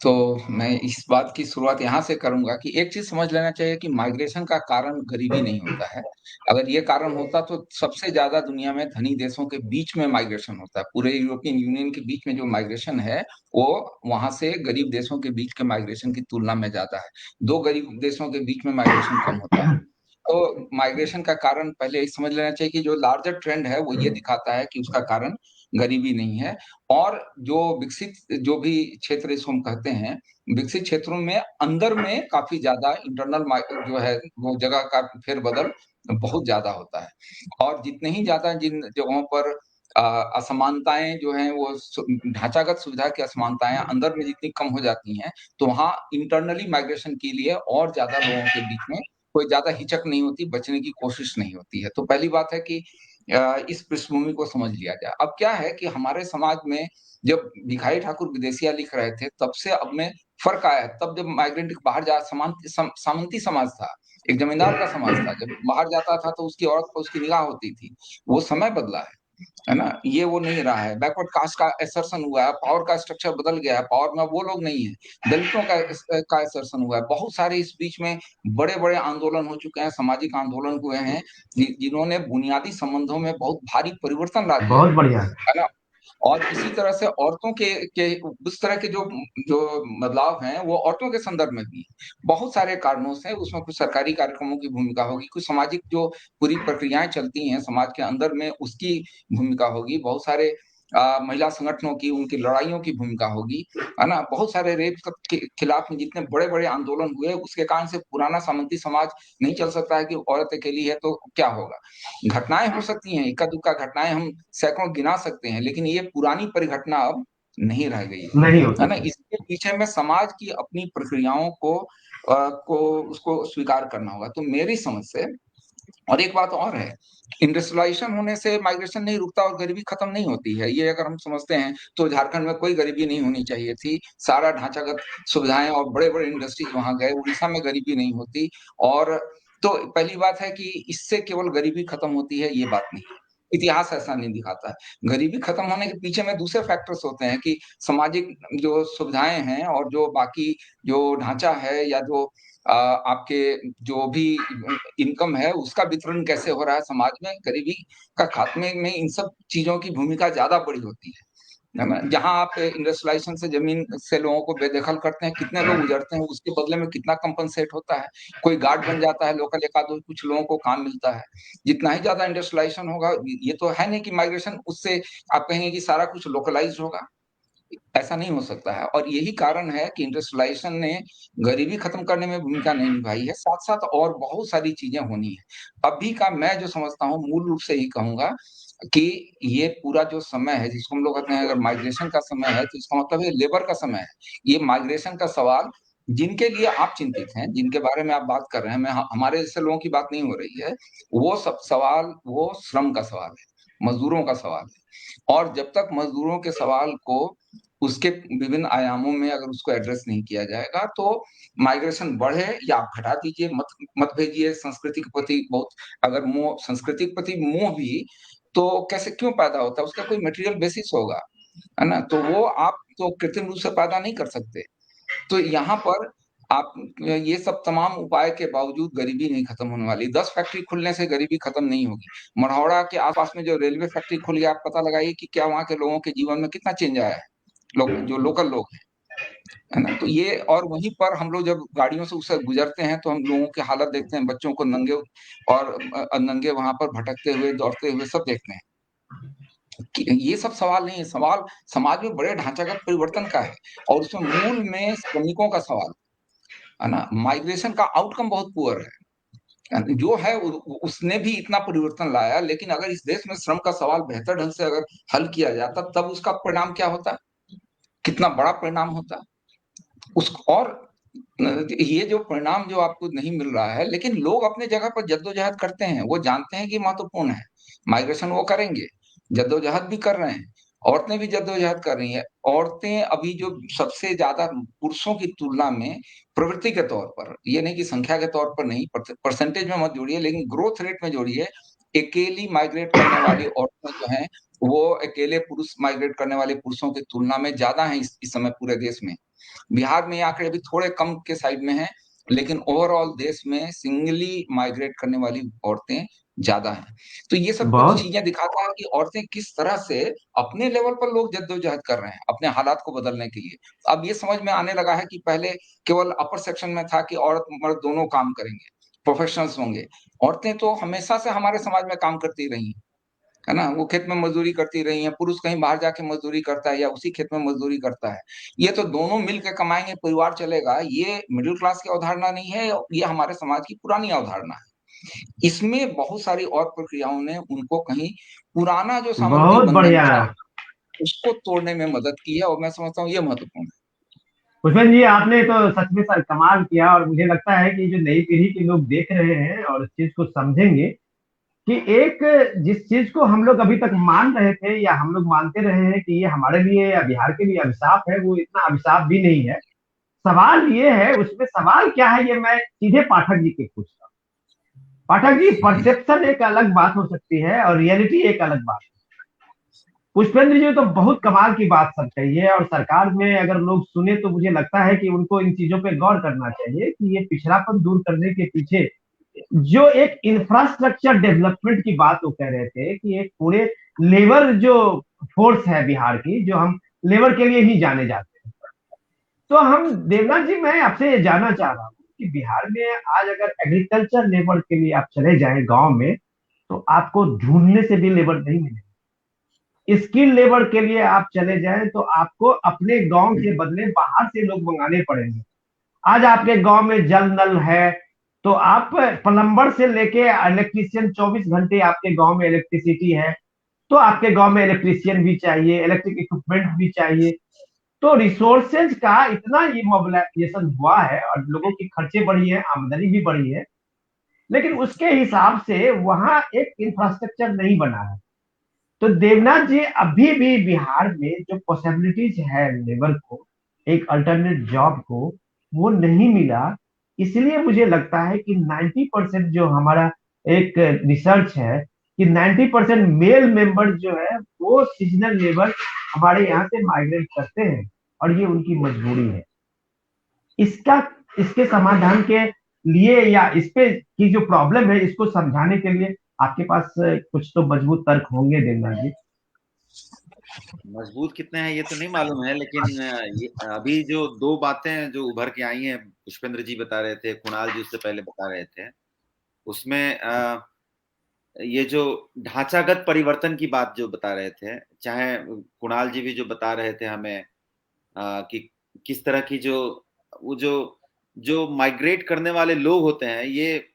तो मैं इस बात की शुरुआत यहाँ से करूंगा कि एक चीज समझ लेना चाहिए कि माइग्रेशन का कारण गरीबी नहीं होता है। अगर ये कारण होता तो सबसे ज्यादा दुनिया में धनी देशों के बीच में माइग्रेशन होता है। पूरे यूरोपियन यूनियन के बीच में जो माइग्रेशन है वो वहां से गरीब देशों के बीच के माइग्रेशन की तुलना में ज्यादा है। दो गरीब देशों के बीच में माइग्रेशन कम होता है। तो माइग्रेशन का कारण पहले ये समझ लेना चाहिए कि जो लार्जर ट्रेंड है वो ये दिखाता है कि उसका कारण गरीबी नहीं है। और जो विकसित जो भी क्षेत्र इसको हम कहते हैं, विकसित क्षेत्रों में अंदर में काफी ज्यादा इंटरनल जो है वो जगह का फेरबदल बहुत ज्यादा होता है। और जितने ही ज्यादा जिन जगहों पर असमानताएं जो हैं वो ढांचागत सुविधा की असमानताएं अंदर में जितनी कम हो जाती हैं, तो वहाँ इंटरनली माइग्रेशन के लिए और ज्यादा लोगों के बीच में कोई ज्यादा हिचक नहीं होती, बचने की कोशिश नहीं होती है। तो पहली बात है कि इस पृष्ठभूमि को समझ लिया जाए। अब क्या है कि हमारे समाज में जब भिखारी ठाकुर विदेशिया लिख रहे थे तब से अब में फर्क आया है। तब जब माइग्रेंट बाहर जा सामंती समाज था, एक जमींदार का समाज था, जब बाहर जाता था तो उसकी औरत पर उसकी निगाह होती थी। वो समय बदला है ना, ये वो नहीं रहा है। बैकवर्ड कास्ट का एसर्शन हुआ है, पावर का स्ट्रक्चर बदल गया है, पावर में वो लोग नहीं है, दलितों का एसर्शन हुआ है। बहुत सारे इस बीच में बड़े बड़े आंदोलन हो चुके हैं, सामाजिक आंदोलन हुए हैं जिन्होंने बुनियादी संबंधों में बहुत भारी परिवर्तन ला दिया बहुत बढ़िया है ना। और इसी तरह से औरतों के उस तरह के जो जो बदलाव हैं वो औरतों के संदर्भ में भी बहुत सारे कारणों से, उसमें कुछ सरकारी कार्यक्रमों की भूमिका होगी, कुछ सामाजिक जो पूरी प्रक्रियाएं चलती हैं समाज के अंदर में उसकी भूमिका होगी, बहुत सारे महिला संगठनों की, उनकी लड़ाइयों की भूमिका होगी, है ना। बहुत सारे रेप के खिलाफ में जितने बड़े बड़े आंदोलन हुए, उसके कारण से पुराना सामंती समाज नहीं चल सकता है कि औरत अकेली है तो क्या होगा। घटनाएं हो सकती हैं, इक्का दुक्का घटनाएं हम सैकड़ों गिना सकते हैं, लेकिन ये पुरानी परिघटना अब नहीं रह गई नहीं हो है ना। सकता। इसके पीछे में समाज की अपनी प्रक्रियाओं को उसको स्वीकार करना होगा। तो मेरी समझ से, और एक बात और है, इंडस्ट्रियलाइजेशन होने से माइग्रेशन नहीं रुकता और गरीबी खत्म नहीं होती है। ये अगर हम समझते हैं तो झारखंड में कोई गरीबी नहीं होनी चाहिए थी, सारा ढांचागत सुविधाएं और बड़े बड़े इंडस्ट्रीज वहां गए, उड़ीसा में गरीबी नहीं होती। और तो पहली बात है कि इससे केवल गरीबी खत्म होती है, ये बात नहीं है। इतिहास ऐसा नहीं दिखाता है। गरीबी खत्म होने के पीछे में दूसरे फैक्टर्स होते हैं कि सामाजिक जो सुविधाएं हैं और जो बाकी जो ढांचा है, या जो आपके जो भी इनकम है उसका वितरण कैसे हो रहा है समाज में, गरीबी का खात्मे में इन सब चीजों की भूमिका ज्यादा बड़ी होती है ना। जहां आप इंडस्ट्रियलाइजेशन से जमीन से लोगों को बेदखल करते हैं, कितने लोग उजरते हैं, उसके बदले में कितना कंपनसेट होता है। कोई गार्ड बन जाता है लोकल, एक आध कुछ लोगों को काम मिलता है। जितना ही ज्यादा इंडस्ट्रियलाइजेशन होगा, ये तो है नहीं कि माइग्रेशन उससे आप कहेंगे कि सारा कुछ लोकलाइज होगा, ऐसा नहीं हो सकता है। और यही कारण है कि इंडस्ट्रियलाइजेशन ने गरीबी खत्म करने में भूमिका नहीं निभाई है, साथ साथ और बहुत सारी चीजें होनी है। अभी का मैं जो समझता हूँ, मूल रूप से ही कहूंगा कि ये पूरा जो समय है जिसको हम लोग कहते हैं, अगर माइग्रेशन का समय है तो इसका मतलब ये लेबर का समय है। ये माइग्रेशन का सवाल जिनके लिए आप चिंतित हैं, जिनके बारे में आप बात कर रहे हैं, मैं हमारे जैसे लोगों की बात नहीं हो रही है, वो सब सवाल वो श्रम का सवाल है, मजदूरों का सवाल है। और जब तक मजदूरों के सवाल को उसके विभिन्न आयामों में अगर उसको एड्रेस नहीं किया जाएगा, तो माइग्रेशन बढ़े या आप घटा दीजिए, मत भेजिए। संस्कृति के प्रति बहुत, अगर मोह, संस्कृति के प्रति मोह भी तो कैसे क्यों पैदा होता है, उसका कोई मटेरियल बेसिस होगा, है ना। तो वो आप तो कृत्रिम रूप से पैदा नहीं कर सकते। तो यहाँ पर आप ये सब तमाम उपाय के बावजूद गरीबी नहीं खत्म होने वाली। 10 फैक्ट्री खुलने से गरीबी खत्म नहीं होगी। मढ़ौरा के आसपास में जो रेलवे फैक्ट्री खुल गया, आप पता लगाइए कि क्या वहाँ के लोगों के जीवन में कितना चेंज आया है, लोग जो लोकल लोग हैं, है ना। तो ये, और वहीं पर हम लोग जब गाड़ियों से उससे गुजरते हैं तो हम लोगों की हालत देखते हैं, बच्चों को नंगे और नंगे वहां पर भटकते हुए, दौड़ते हुए सब देखते हैं। ये सब सवाल नहीं है, सवाल समाज में बड़े ढांचागत परिवर्तन का है, और उसमें मूल में श्रमिकों का सवाल है ना। माइग्रेशन का आउटकम बहुत पुअर है जो है, उसने भी इतना परिवर्तन लाया, लेकिन अगर इस देश में श्रम का सवाल बेहतर ढंग से अगर हल किया जाता, तब उसका परिणाम क्या होता, कितना बड़ा परिणाम होता उस। और ये जो परिणाम जो आपको नहीं मिल रहा है, लेकिन लोग अपने जगह पर जद्दोजहद करते हैं, वो जानते हैं कि महत्वपूर्ण है माइग्रेशन, वो करेंगे, जद्दोजहद भी कर रहे हैं। औरतें भी जद्दोजहद कर रही हैं। औरतें अभी जो सबसे ज्यादा पुरुषों की तुलना में प्रवृत्ति के तौर पर, ये नहीं कि संख्या के तौर पर नहीं, परसेंटेज में मत जोड़िए, लेकिन ग्रोथ रेट में जोड़िए, अकेली माइग्रेट करने वाली औरतें जो हैं, वो अकेले पुरुष माइग्रेट करने वाले पुरुषों की तुलना में ज्यादा है इस समय पूरे देश में। बिहार में ये आंकड़े अभी थोड़े कम के साइड में है, लेकिन ओवरऑल देश में सिंगली माइग्रेट करने वाली औरतें ज्यादा हैं। तो ये सब कुछ बहुत चीजें दिखाता है कि औरतें किस तरह से अपने लेवल पर लोग जद्दोजहद कर रहे हैं अपने हालात को बदलने के लिए। अब ये समझ में आने लगा है कि पहले केवल अपर सेक्शन में था कि औरत मर्द दोनों काम करेंगे, प्रोफेशनल्स होंगे। औरतें तो हमेशा से हमारे समाज में काम करती रही, है ना। वो खेत में मजदूरी करती रही है, पुरुष कहीं बाहर जाके मजदूरी करता है या उसी खेत में मजदूरी करता है। ये तो दोनों मिलकर कमाएंगे, परिवार चलेगा, ये मिडिल क्लास की अवधारणा नहीं है, ये हमारे समाज की पुरानी अवधारणा है। इसमें बहुत सारी और प्रक्रियाओं ने उनको कहीं पुराना जो सामंती बहुत बंधन बढ़िया। था उसको तोड़ने में मदद की है, और मैं समझता हूँ ये महत्वपूर्ण है। पुष्पन जी, आपने तो सच में सर कमाल किया, और मुझे लगता है कि जो नई पीढ़ी के लोग देख रहे हैं और इस चीज को समझेंगे कि एक जिस चीज को हम लोग अभी तक मान रहे थे या हम लोग मानते रहे हैं कि ये हमारे लिए या बिहार के लिए अभिशाप है, वो इतना अभिशाप भी नहीं है। सवाल ये है, उसमें सवाल क्या है, ये मैं सीधे पाठक जी के पूछता हूँ। पाठक जी, परसेप्शन एक अलग बात हो सकती है और रियलिटी एक अलग बात है। पुष्पेंद्र जी तो बहुत कमाल की बात सब कही है, और सरकार में अगर लोग सुने तो मुझे लगता है कि उनको इन चीजों पे गौर करना चाहिए कि ये पिछड़ापन दूर करने के पीछे जो एक इंफ्रास्ट्रक्चर डेवलपमेंट की बात वो कह रहे थे कि एक पूरे लेबर जो फोर्स है बिहार की, जो हम लेबर के लिए ही जाने जाते हैं। तो हम देवनाथ जी, मैं आपसे ये जानना चाह रहा हूँ कि बिहार में आज अगर एग्रीकल्चर लेबर के लिए आप चले जाएं गांव में, तो आपको ढूंढने से भी लेबर नहीं मिलेगा। स्किल लेबर के लिए आप चले जाएं तो आपको अपने गांव के बदले बाहर से लोग मंगाने पड़ेंगे। आज आपके गांव में जल नल है तो आप प्लम्बर से लेके इलेक्ट्रीशियन 24 घंटे आपके गांव में इलेक्ट्रिसिटी है, तो आपके गांव में इलेक्ट्रीशियन भी चाहिए, इलेक्ट्रिक इक्विपमेंट भी चाहिए। तो रिसोर्सेज का इतना इमोबिलाइजेशन हुआ है और लोगों की खर्चे बढ़ी है, आमदनी भी बढ़ी है, लेकिन उसके हिसाब से वहां एक इंफ्रास्ट्रक्चर नहीं बना है। तो देवनाथ जी अभी भी बिहार में जो पॉसिबिलिटीज है लेबर को एक अल्टरनेट जॉब को, वो नहीं मिला। इसलिए मुझे लगता है कि 90% जो हमारा एक रिसर्च है कि 90% मेल मेंबर जो है वो सीजनल लेबर हमारे यहाँ से माइग्रेट करते हैं और ये उनकी मजबूरी है। इसका इसके समाधान के लिए या इस पे की जो प्रॉब्लम है इसको समझाने के लिए आपके पास कुछ तो मजबूत तर्क होंगे देवनाथ जी। मजबूत कितने हैं ये तो नहीं मालूम है, लेकिन ये अभी जो दो बातें जो उभर के आई हैं, पुष्पेंद्र जी बता रहे थे, कुणाल जी उससे पहले बता रहे थे, उसमें ये जो ढांचागत परिवर्तन की बात जो बता रहे थे, चाहे कुणाल जी भी जो बता रहे थे हमें कि किस तरह की जो वो जो माइग्रेट करने वाले लोग होते हैं, ये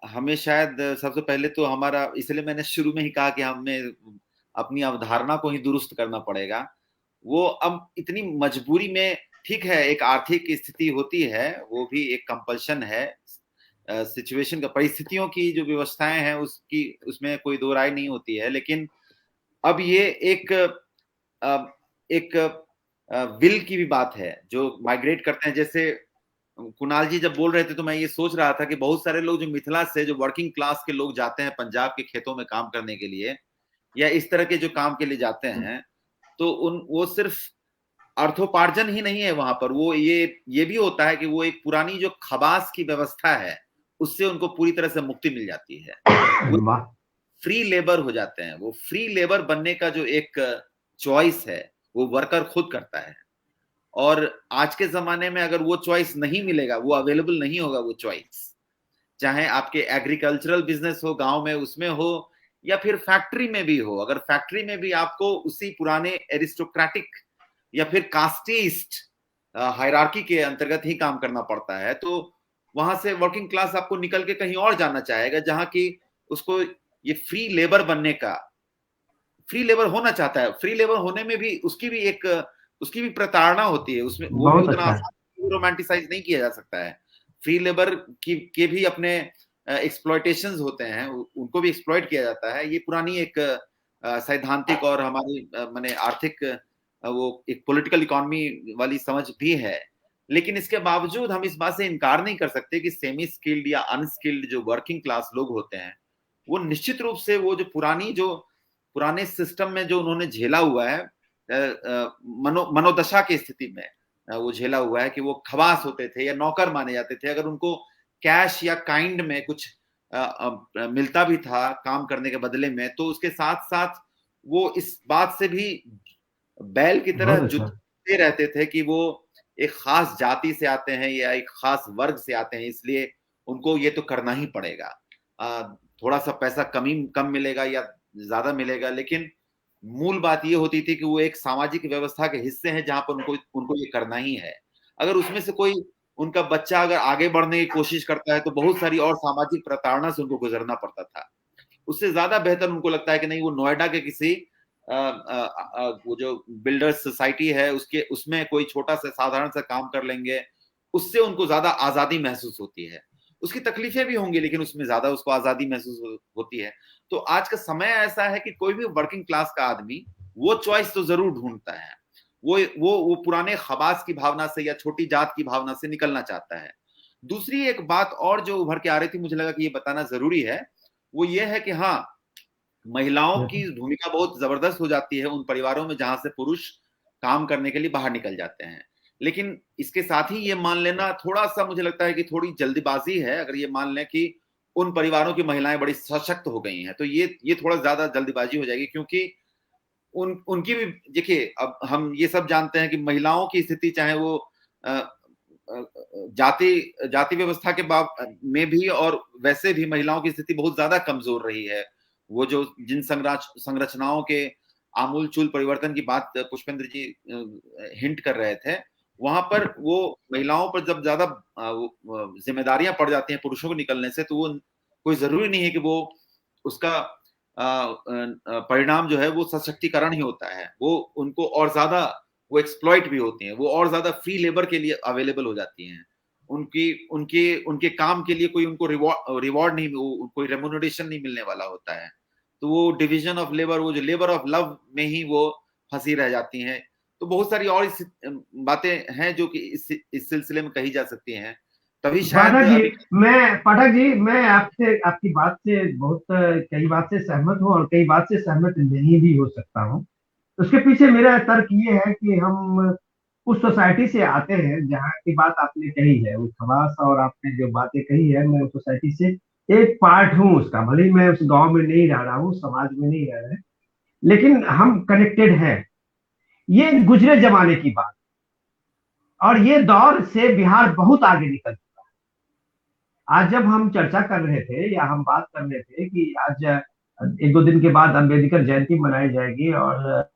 हमें शायद सबसे पहले तो हमारा, इसलिए मैंने शुरू में ही कहा कि हमें अपनी अवधारणा को ही दुरुस्त करना पड़ेगा। वो अब इतनी मजबूरी में, ठीक है एक आर्थिक स्थिति होती है, वो भी एक कंपल्शन है, सिचुएशन का, परिस्थितियों की जो व्यवस्थाएं हैं उसकी, उसमें कोई दो राय नहीं होती है, लेकिन अब ये एक विल की भी बात है जो माइग्रेट करते हैं। जैसे कुणाल जी जब बोल रहे थे तो मैं ये सोच रहा था कि बहुत सारे लोग जो मिथिला से, जो वर्किंग क्लास के लोग जाते हैं पंजाब के खेतों में काम करने के लिए या इस तरह के जो काम के लिए जाते हैं, तो वो सिर्फ अर्थोपार्जन ही नहीं है वहां पर, वो ये भी होता है कि वो एक पुरानी जो खबास की व्यवस्था है उससे उनको पूरी तरह से मुक्ति मिल जाती है, वो फ्री लेबर हो जाते हैं। वो फ्री लेबर बनने का जो एक चॉइस है वो वर्कर खुद करता है, और आज के जमाने में अगर वो चॉइस नहीं मिलेगा, वो अवेलेबल नहीं होगा वो चॉइस, चाहे आपके एग्रीकल्चरल बिजनेस हो गांव में उसमें हो या फिर फैक्ट्री में भी हो, अगर फैक्ट्री में भी आपको उसी पुराने एरिस्टोक्रेटिक या फिर कास्टिस्ट हायरार्की के अंतर्गत ही काम करना पड़ता है, तो वहां से वर्किंग क्लास आपको निकल के कहीं और जाना चाहेगा जहां की उसको ये फ्री लेबर बनने का, फ्री लेबर होना चाहता है। फ्री लेबर होने में भी उसकी भी प्रताड़ना होती है, उसमें वो भी उतना रोमांटिसाइज नहीं किया जा सकता है। फ्री लेबर के भी अपने एक्सप्लॉयटेशंस होते हैं, उनको भी एक्सप्लॉयट किया जाता है। ये पुरानी एक सैद्धांतिक और हमारी माने आर्थिक वो एक पॉलिटिकल इकोनॉमी वाली समझ भी है, लेकिन इसके बावजूद हम इस बात से इनकार नहीं कर सकते कि सेमी स्किल्ड या अनस्किल्ड जो वर्किंग क्लास लोग होते हैं वो निश्चित रूप से वो जो पुराने सिस्टम में जो उन्होंने झेला हुआ है, मनोदशा की स्थिति में वो झेला हुआ है कि वो खवास होते थे या नौकर माने जाते थे, अगर उनको कैश या काइंड में कुछ मिलता भी था काम करने के बदले में, तो उसके साथ साथ वो इस बात से भी बैल की तरह जुटते रहते थे कि वो एक खास जाति से आते हैं या एक खास वर्ग से आते हैं, इसलिए उनको ये तो करना ही पड़ेगा। थोड़ा सा पैसा कम मिलेगा या ज्यादा मिलेगा, लेकिन मूल बात ये होती थी कि वो एक सामाजिक व्यवस्था के हिस्से हैं जहां पर उनको ये करना ही है। अगर उसमें से कोई उनका बच्चा अगर आगे बढ़ने की कोशिश करता है तो बहुत सारी और सामाजिक प्रताड़ना से उनको गुजरना पड़ता था। उससे ज्यादा बेहतर उनको लगता है कि नहीं, वो नोएडा के किसी वो जो बिल्डर्स सोसाइटी है उसमें कोई छोटा सा साधारण सा काम कर लेंगे, उससे उनको ज्यादा आजादी महसूस होती है। उसकी तकलीफें भी होंगी लेकिन उसमें ज्यादा उसको आजादी महसूस होती है। तो आज का समय ऐसा है कि कोई भी वर्किंग क्लास का आदमी वो चॉइस तो जरूर ढूंढता है, वो पुराने खबास की भावना से या छोटी जात की भावना से निकलना चाहता है। दूसरी एक बात और जो उभर के आ रही थी, मुझे लगा कि ये बताना जरूरी है, वो ये है कि हाँ, महिलाओं की भूमिका बहुत जबरदस्त हो जाती है उन परिवारों में जहां से पुरुष काम करने के लिए बाहर निकल जाते हैं। लेकिन इसके साथ ही ये मान लेना थोड़ा सा, मुझे लगता है कि थोड़ी जल्दीबाजी है अगर ये मान लें कि उन परिवारों की महिलाएं बड़ी सशक्त हो गई हैं, तो ये थोड़ा ज्यादा जल्दीबाजी हो जाएगी, क्योंकि उनकी भी देखिए, अब हम ये सब जानते हैं कि महिलाओं की स्थिति चाहे वो जाति व्यवस्था के में भी और वैसे भी महिलाओं की स्थिति बहुत ज्यादा कमजोर रही है। वो जो जिन संरचनाओं के आमूल चूल परिवर्तन की बात पुष्पेंद्र जी हिंट कर रहे थे, वहां पर वो महिलाओं पर जब ज्यादा जिम्मेदारियां पड़ जाती हैं पुरुषों को निकलने से, तो वो कोई जरूरी नहीं है कि वो उसका परिणाम जो है वो सशक्तिकरण ही होता है। वो उनको और ज्यादा वो एक्सप्लॉइट भी होती हैं, वो और ज्यादा फ्री लेबर के लिए अवेलेबल हो जाती हैं। उनकी उनके उनके काम के लिए कोई उनको रिवॉर्ड नहीं, कोई रेम्युनरेशन नहीं मिलने वाला होता है। तो वो डिवीजन ऑफ लेबर, वो जो लेबर ऑफ लव में ही वो फंसी रह जाती हैं। तो बहुत सारी और बातें हैं जो कि इस सिलसिले में कही जा सकती हैं। तभी शायद पाठक जी मैं आपसे आपकी बात से बहुत कई बात से सहमत हूँ और कई बात से सहमत नहीं भी हो सकता हूँ। उसके पीछे मेरा तर्क ये है कि हम उस सोसाइटी से आते हैं जहाँ की बात आपने कही है, उस खवास और आपने जो बातें कही है, मैं उस सोसाइटी से एक पार्ट हूँ उसका। भले ही मैं उस गांव में नहीं रह रहा हूँ, समाज में नहीं रह रहे, लेकिन हम कनेक्टेड हैं। ये गुजरे जमाने की बात, और ये दौर से बिहार बहुत आगे निकल चुका है। आज जब हम चर्चा कर रहे थे या हम बात कर रहे थे कि आज 1-2 दिन के बाद अम्बेडकर जयंती मनाई जाएगी, और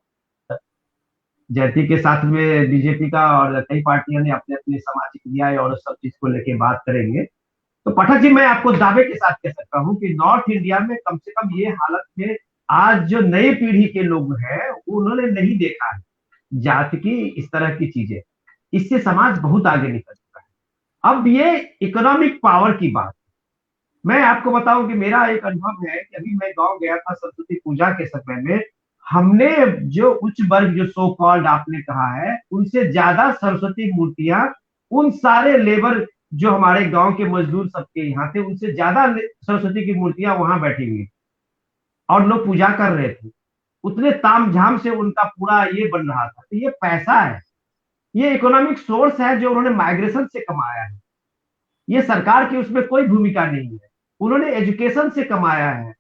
जयंती के साथ में बीजेपी का और कई पार्टियां ने अपने अपने सामाजिक न्याय और सब चीज को लेके बात करेंगे। तो पाठक जी मैं आपको दावे के साथ कह सकता हूं कि नॉर्थ इंडिया में कम से कम ये हालत में आज जो नई पीढ़ी के लोग हैं उन्होंने नहीं देखा है जात की इस तरह की चीजें। इससे समाज बहुत आगे निकल चुका है। अब ये इकोनॉमिक पावर की बात, मैं आपको बताऊं कि मेरा एक अनुभव है कि अभी मैं गांव गया था सरस्वती पूजा के समय में। हमने जो उच्च वर्ग जो सो कॉल्ड आपने कहा है, उनसे ज्यादा सरस्वती मूर्तियां उन सारे लेबर जो हमारे गांव के मजदूर सबके यहाँ थे, उनसे ज्यादा सरस्वती की मूर्तियां वहां बैठी हुई और लोग पूजा कर रहे थे। उतने तामझाम से उनका पूरा ये बन रहा था। तो ये पैसा है, ये इकोनॉमिक सोर्स है जो उन्होंने माइग्रेशन से कमाया है। ये सरकार की उसमें कोई भूमिका नहीं है, उन्होंने एजुकेशन से कमाया है।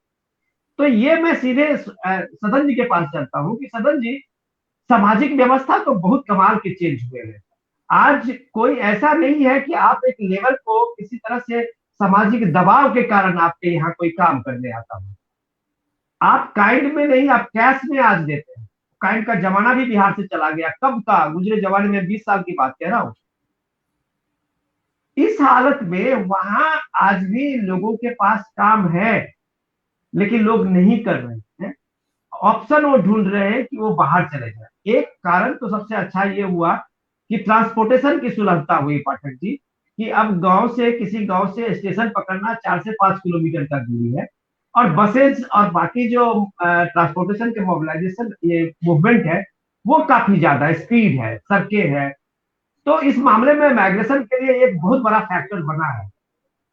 तो ये मैं सीधे सदन जी के पास चलता हूं कि सदन जी, सामाजिक व्यवस्था तो बहुत कमाल के चेंज हुए हैं। आज कोई ऐसा नहीं है कि आप एक लेबर को किसी तरह से सामाजिक दबाव के कारण आपके यहाँ कोई काम करने आता हो। आप काइंड में नहीं, आप कैश में आज देते हैं। काइंड का जमाना भी बिहार से चला गया, कब का, गुजरे जमाने में 20 साल की बात कह रहा हूं। इस हालत में वहां आज भी लोगों के पास काम है, लेकिन लोग नहीं कर रहे हैं। ऑप्शन वो ढूंढ रहे हैं कि वो बाहर चले जाए। एक कारण तो सबसे अच्छा ये हुआ कि ट्रांसपोर्टेशन की सुलभता हुई पाठक जी, कि अब गांव से किसी गांव से स्टेशन पकड़ना 4 से 5 किलोमीटर का दूरी है, और बसेज और बाकी जो ट्रांसपोर्टेशन के मोबिलाइजेशन ये मूवमेंट है वो काफी ज्यादा स्पीड है, सड़कें है। तो इस मामले में माइग्रेशन के लिए एक बहुत बड़ा फैक्टर बना है।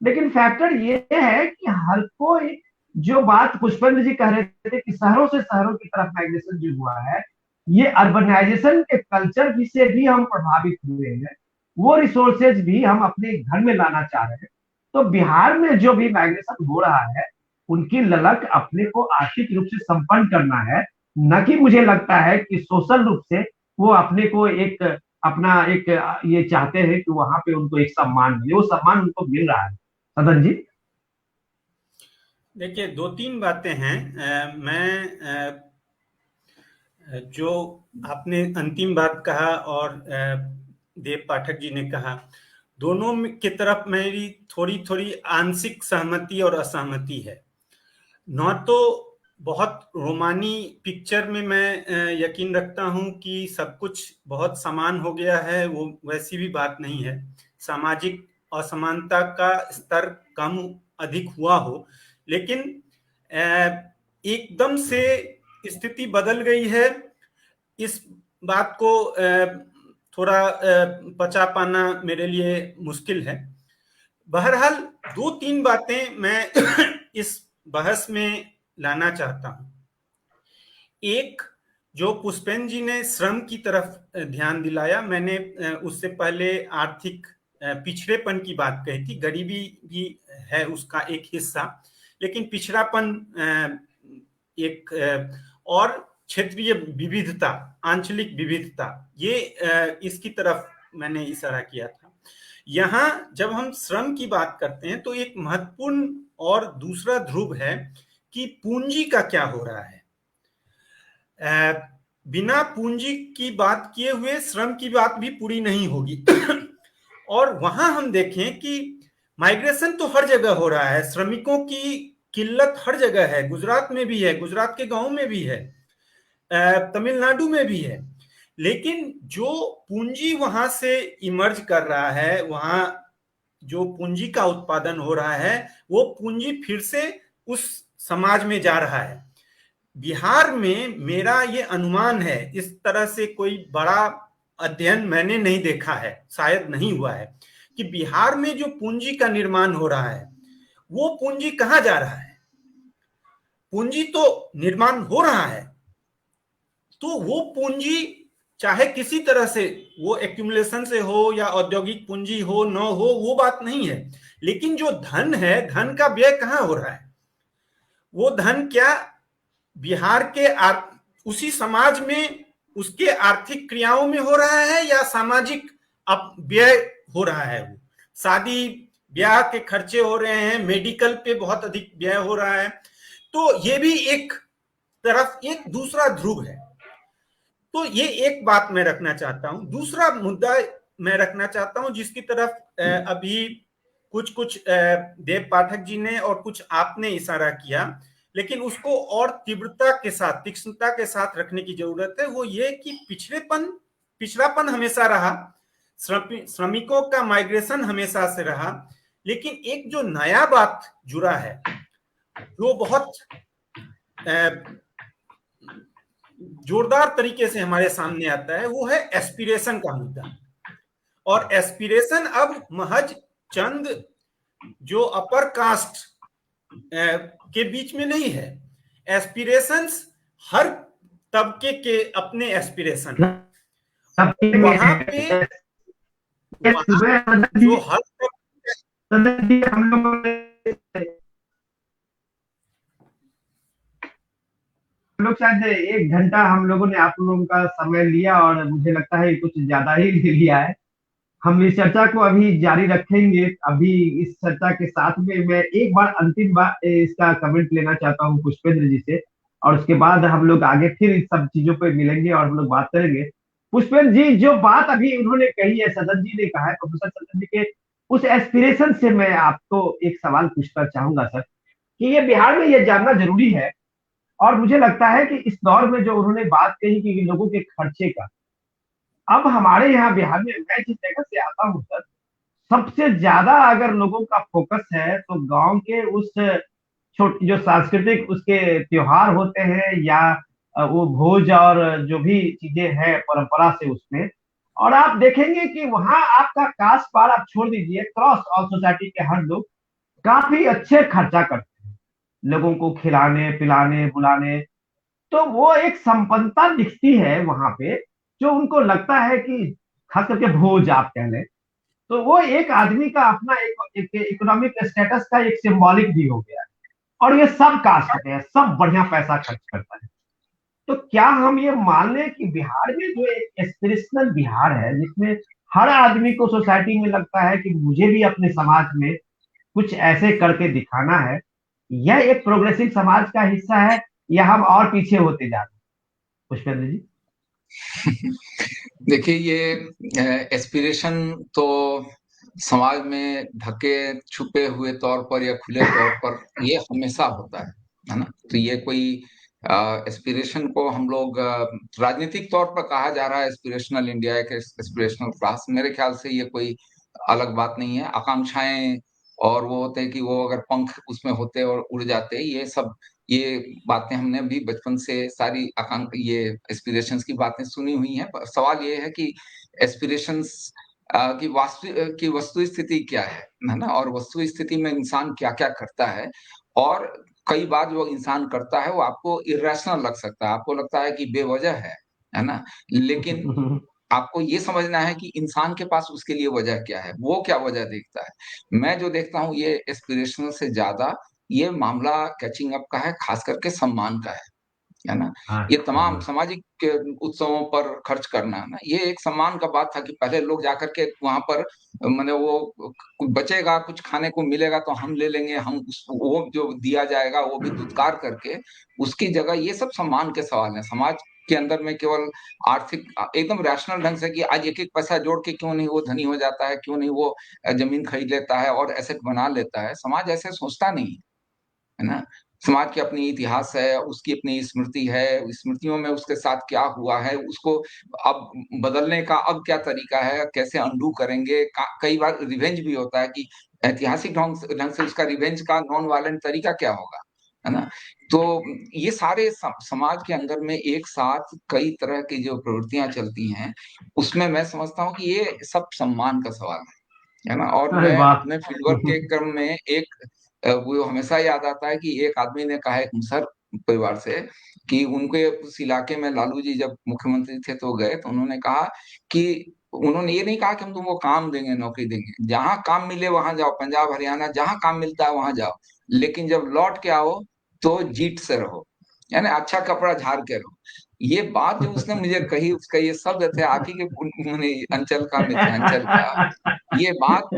लेकिन फैक्टर ये है कि हर कोई, जो बात पुष्पेंद्र जी कह रहे थे कि शहरों से शहरों की तरफ माइग्रेशन जो हुआ है, ये अर्बनाइजेशन के कल्चर से भी हम प्रभावित हुए हैं। वो रिसोर्सेज भी हम अपने घर में लाना चाह रहे हैं। तो बिहार में जो भी माइग्रेशन हो रहा है, उनकी ललक अपने को आर्थिक रूप से संपन्न करना है, न कि मुझे लगता है कि सोशल रूप से वो अपने को एक अपना एक ये चाहते हैं कि वहां पे उनको एक सम्मान मिले। वो सम्मान उनको मिल रहा है। सदन जी देखिए, 2-3 बातें हैं। जो आपने अंतिम बात कहा और देव पाठक जी ने कहा, दोनों की तरफ मेरी थोड़ी थोड़ी आंशिक सहमति और असहमति है। न तो बहुत रोमानी पिक्चर में मैं यकीन रखता हूं कि सब कुछ बहुत समान हो गया है, वो वैसी भी बात नहीं है। सामाजिक असमानता का स्तर कम अधिक हुआ हो, लेकिन एकदम से स्थिति बदल गई है। इस बात को थोड़ा पचा पाना मेरे लिए मुश्किल है। बहरहाल 2-3 बातें मैं इस बहस में लाना चाहता हूं। एक, जो पुष्पेंद्र जी ने श्रम की तरफ ध्यान दिलाया, मैंने उससे पहले आर्थिक पिछड़ेपन की बात कही थी। गरीबी भी है उसका एक हिस्सा, लेकिन पिछड़ापन एक और क्षेत्रीय विविधता, आंचलिक विविधता, ये इसकी तरफ मैंने इशारा किया था। यहां जब हम श्रम की बात करते हैं तो एक महत्वपूर्ण और दूसरा ध्रुव है कि पूंजी का क्या हो रहा है। बिना पूंजी की बात किए हुए श्रम की बात भी पूरी नहीं होगी। और वहां हम देखें कि माइग्रेशन तो हर जगह हो रहा है, श्रमिकों की किल्लत हर जगह है, गुजरात में भी है, गुजरात के गांव में भी है, तमिलनाडु में भी है। लेकिन जो पूंजी वहां से इमर्ज कर रहा है, वहां जो पूंजी का उत्पादन हो रहा है, वो पूंजी फिर से उस समाज में जा रहा है। बिहार में मेरा ये अनुमान है, इस तरह से कोई बड़ा अध्ययन मैंने नहीं देखा है, शायद नहीं हुआ है, कि बिहार में जो पूंजी का निर्माण हो रहा है वो पूंजी कहां जा रहा है। पूंजी तो निर्माण हो रहा है, तो वो पूंजी चाहे किसी तरह से, वो एक्यूमुलेशन से हो या औद्योगिक पूंजी हो न हो, वो बात नहीं है, लेकिन जो धन है, धन का व्यय कहां हो रहा है। वो धन क्या बिहार के उसी समाज में उसके आर्थिक क्रियाओं में हो रहा है, या सामाजिक व्यय हो रहा है। वो शादी ब्याह के खर्चे हो रहे हैं, मेडिकल पे बहुत अधिक व्यय हो रहा है। तो ये भी एक तरफ एक दूसरा ध्रुव है। तो ये एक बात मैं रखना चाहता हूं। दूसरा मुद्दा मैं रखना चाहता हूं जिसकी तरफ अभी कुछ देव पाठक जी ने और कुछ आपने इशारा किया, लेकिन उसको और तीव्रता के साथ, तीक्ष्णता के साथ रखने की जरूरत है। वो ये कि पिछड़ापन हमेशा रहा, श्रमिकों का माइग्रेशन हमेशा से रहा, लेकिन एक जो नया बात जुड़ा है, जो बहुत जोरदार तरीके से हमारे सामने आता है, वो है एस्पिरेशन का मुद्दा। और एस्पिरेशन अब महज चंद जो अपर कास्ट के बीच में नहीं है, एस्पिरेशंस हर तबके के अपने एस्पिरेशन, वहां पे जो हर हम लोग शायद 1 घंटा हम लोगों ने आप लोगों का समय लिया, और मुझे लगता है कुछ ज्यादा ही ले लिया है। हम इस चर्चा को अभी जारी रखेंगे। अभी इस चर्चा के साथ में मैं एक बार अंतिम बार इसका कमेंट लेना चाहता हूँ पुष्पेंद्र जी से, और उसके बाद हम लोग आगे फिर इन सब चीजों पे मिलेंगे और हम लोग बात करेंगे। पुष्पेंद्र जी, जो बात अभी उन्होंने कही है, सदन जी ने कहा है, प्रोफेसर सदन जी के उस एस्पिरेशन से मैं आपको एक सवाल पूछना चाहूंगा सर, कि ये बिहार में ये जानना जरूरी है। और मुझे लगता है कि इस दौर में जो उन्होंने बात कही कि लोगों के खर्चे का, अब हमारे यहाँ बिहार में, मैं जिस जगह से आता हूँ सर, सबसे ज्यादा अगर लोगों का फोकस है तो गांव के उस छोटे जो सांस्कृतिक उसके त्योहार होते हैं, या वो भोज और जो भी चीजें हैं परंपरा से उसमें। और आप देखेंगे कि वहां आपका कास्ट पार आप छोड़ दीजिए, क्रॉस ऑल सोसाइटी के हर लोग काफी अच्छे खर्चा करते हैं, लोगों को खिलाने पिलाने बुलाने। तो वो एक संपन्नता दिखती है वहां पे, जो उनको लगता है कि खास करके भोज आप कह लें, तो वो एक आदमी का अपना एक इकोनॉमिक स्टेटस का एक सिंबॉलिक भी हो गया है। और ये सब कास्ट है, सब बढ़िया पैसा खर्च करता है। तो क्या हम ये मान लें कि बिहार में जो एक एस्पिरेशनल बिहार है, जिसमें हर आदमी को सोसाइटी में लगता है कि मुझे भी अपने समाज में कुछ ऐसे करके दिखाना है, यह एक प्रोग्रेसिव समाज का हिस्सा है, या हम और पीछे होते जा रहे हैं? पुष्पेंद्र जी। देखिए, ये एस्पिरेशन तो समाज में ढके छुपे हुए तौर पर या खुले तौर पर ये हमेशा होता है ना। तो ये कोई एस्पिरेशन को हम लोग राजनीतिक तौर पर कहा जा रहा है एस्पिरेशनल इंडिया, एक एस्पिरेशनल क्लास, मेरे ख्याल से ये कोई अलग बात नहीं है। आकांक्षाएं और वो होते हैं कि वो अगर पंख उसमें होते और उड़ जाते, ये बातें हमने भी बचपन से सारी ये एस्पिरेशंस की बातें सुनी हुई हैं। सवाल ये है कि एस्पिरेशंस की वस्तु स्थिति क्या है ना, और वस्तु स्थिति में इंसान क्या क्या करता है। और कई बार जो इंसान करता है वो आपको इरेशनल लग सकता है, आपको लगता है कि बेवजह है ना। लेकिन आपको ये समझना है कि इंसान के पास उसके लिए वजह क्या है, वो क्या वजह देखता है। मैं जो देखता हूँ ये एस्पिरेशनल से ज्यादा ये मामला कैचिंग अप का है, खास करके सम्मान का है। है ना। हाँ, ये तमाम सामाजिक उत्सवों पर खर्च करना ना, ये एक सम्मान का बात था कि पहले लोग जाकर के वहां पर मैंने वो बचेगा, कुछ खाने को मिलेगा तो हम ले लेंगे, हम वो जो दिया जाएगा वो भी दुत्कार करके उसकी जगह ये सब सम्मान के सवाल हैं। समाज के अंदर में केवल आर्थिक एकदम रैशनल ढंग से कि आज एक एक पैसा जोड़ के क्यों नहीं वो धनी हो जाता है, क्यों नहीं वो जमीन खरीद लेता है और एसेट बना लेता है, समाज ऐसे सोचता नहीं है ना। समाज की अपनी इतिहास है, उसकी अपनी स्मृति है, स्मृतियों में उसके साथ क्या हुआ है, उसको अब बदलने का अब क्या तरीका है, कैसे अंडू करेंगे। कई बार रिवेंज भी होता है कि ऐतिहासिक ढंग से उसका रिवेंज का नॉन वायलेंट तरीका क्या होगा, है ना। तो ये सारे समाज के अंदर में एक साथ कई तरह की जो प्रवृत्तियां चलती हैं, उसमें मैं समझता हूँ कि ये सब सम्मान का सवाल है ना। और अरे मैं वाह। अपने फील्डवर्क के क्रम में एक वो हमेशा याद आता है कि एक आदमी ने कहा एक मुसहर परिवार से कि उनके उस इलाके में लालू जी जब मुख्यमंत्री थे तो गए, तो उन्होंने कहा कि उन्होंने ये नहीं कहा कि हम तुमको काम देंगे, नौकरी देंगे, जहां काम मिले वहां जाओ, पंजाब हरियाणा जहां काम मिलता है वहां जाओ, लेकिन जब लौट के आओ तो जीत से रहो, यानी अच्छा कपड़ा झाड़ के रहो। ये बात जो उसने मुझे कही, उसका ये शब्द थे, आप ही के अंचल का, मिथिलांचल का, ये बात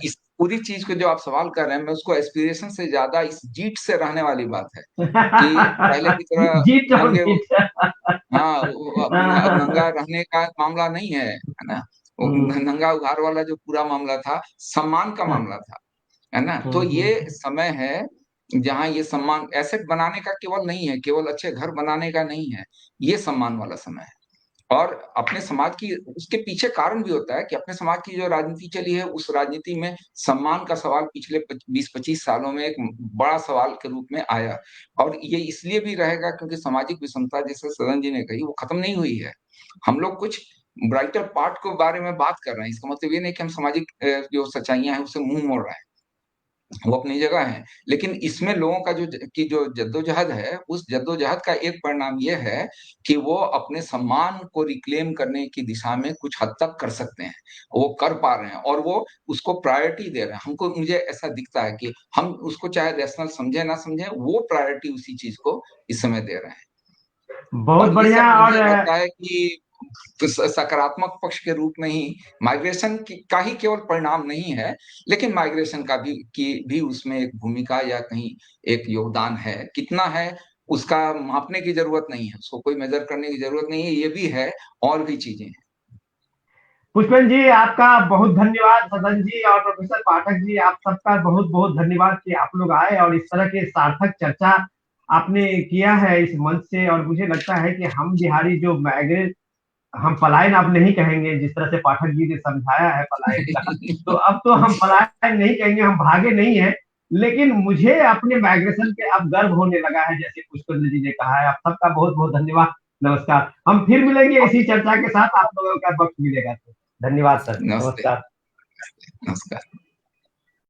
इस पूरी चीज को जो आप सवाल कर रहे हैं, मैं उसको एस्पिरेशन से ज्यादा इस जीत से रहने वाली बात है कि पहले की तरह जीत और नंगे, जीत। हाँ अब नंगा रहने का मामला नहीं है ना। वो नंगा उघार वाला जो पूरा मामला था, सम्मान का मामला था, है ना। तो ये समय है जहां ये सम्मान एसेट बनाने का केवल नहीं है, केवल अच्छे घर बनाने का नहीं है, ये सम्मान वाला समय है। और अपने समाज की उसके पीछे कारण भी होता है कि अपने समाज की जो राजनीति चली है, उस राजनीति में सम्मान का सवाल पिछले 20-25 सालों में एक बड़ा सवाल के रूप में आया। और ये इसलिए भी रहेगा क्योंकि सामाजिक विषमता, जैसे सदन जी ने कही, वो खत्म नहीं हुई है। हम लोग कुछ ब्राइटर पार्ट के बारे में बात कर रहे हैं, इसका मतलब ये नहीं कि हम सामाजिक जो सच्चाइयां हैं उससे मुंह मोड़ रहे हैं, वो अपनी जगह है। लेकिन इसमें लोगों का जो जद्दोजहद है, उस जद्दोजहद का एक परिणाम ये है कि वो अपने सम्मान को रिक्लेम करने की दिशा में कुछ हद तक कर सकते हैं, वो कर पा रहे हैं और वो उसको प्रायोरिटी दे रहे हैं। हमको मुझे ऐसा दिखता है कि हम उसको चाहे रैशनल समझे ना समझे, वो प्रायोरिटी उसी चीज को इस समय दे रहे हैं। बहुत और ये बढ़िया। सब और मुझे लगता है कि सकारात्मक पक्ष के रूप में ही माइग्रेशन का ही केवल परिणाम नहीं है, लेकिन माइग्रेशन का भी उसमें एक भूमिका या कहीं एक योगदान है। कितना है उसका मापने की जरूरत नहीं है, उसको कोई मेजर करने की जरूरत नहीं है, ये भी है और भी चीजें हैं। पुष्पेंद्र जी, आपका बहुत धन्यवाद। सदन जी और प्रोफेसर पाठक जी, आप सबका बहुत बहुत धन्यवाद कि आप लोग आए और इस तरह के सार्थक चर्चा आपने किया है इस मंच से। और मुझे लगता है कि हम बिहारी जो माइग्रेट, हम पलायन अब नहीं कहेंगे, जिस तरह से पाठक जी ने समझाया है पलायन का, तो अब तो हम पलायन नहीं कहेंगे, हम भागे नहीं है। लेकिन मुझे अपने माइग्रेशन पे अब गर्व होने लगा है, जैसे पुष्पेंद्र जी ने कहा है। आप सबका बहुत बहुत धन्यवाद। नमस्कार। हम फिर मिलेंगे इसी चर्चा के साथ, आप लोगों का वक्त मिलेगा तो। धन्यवाद सर, नमस्ते। नमस्कार। नमस्कार।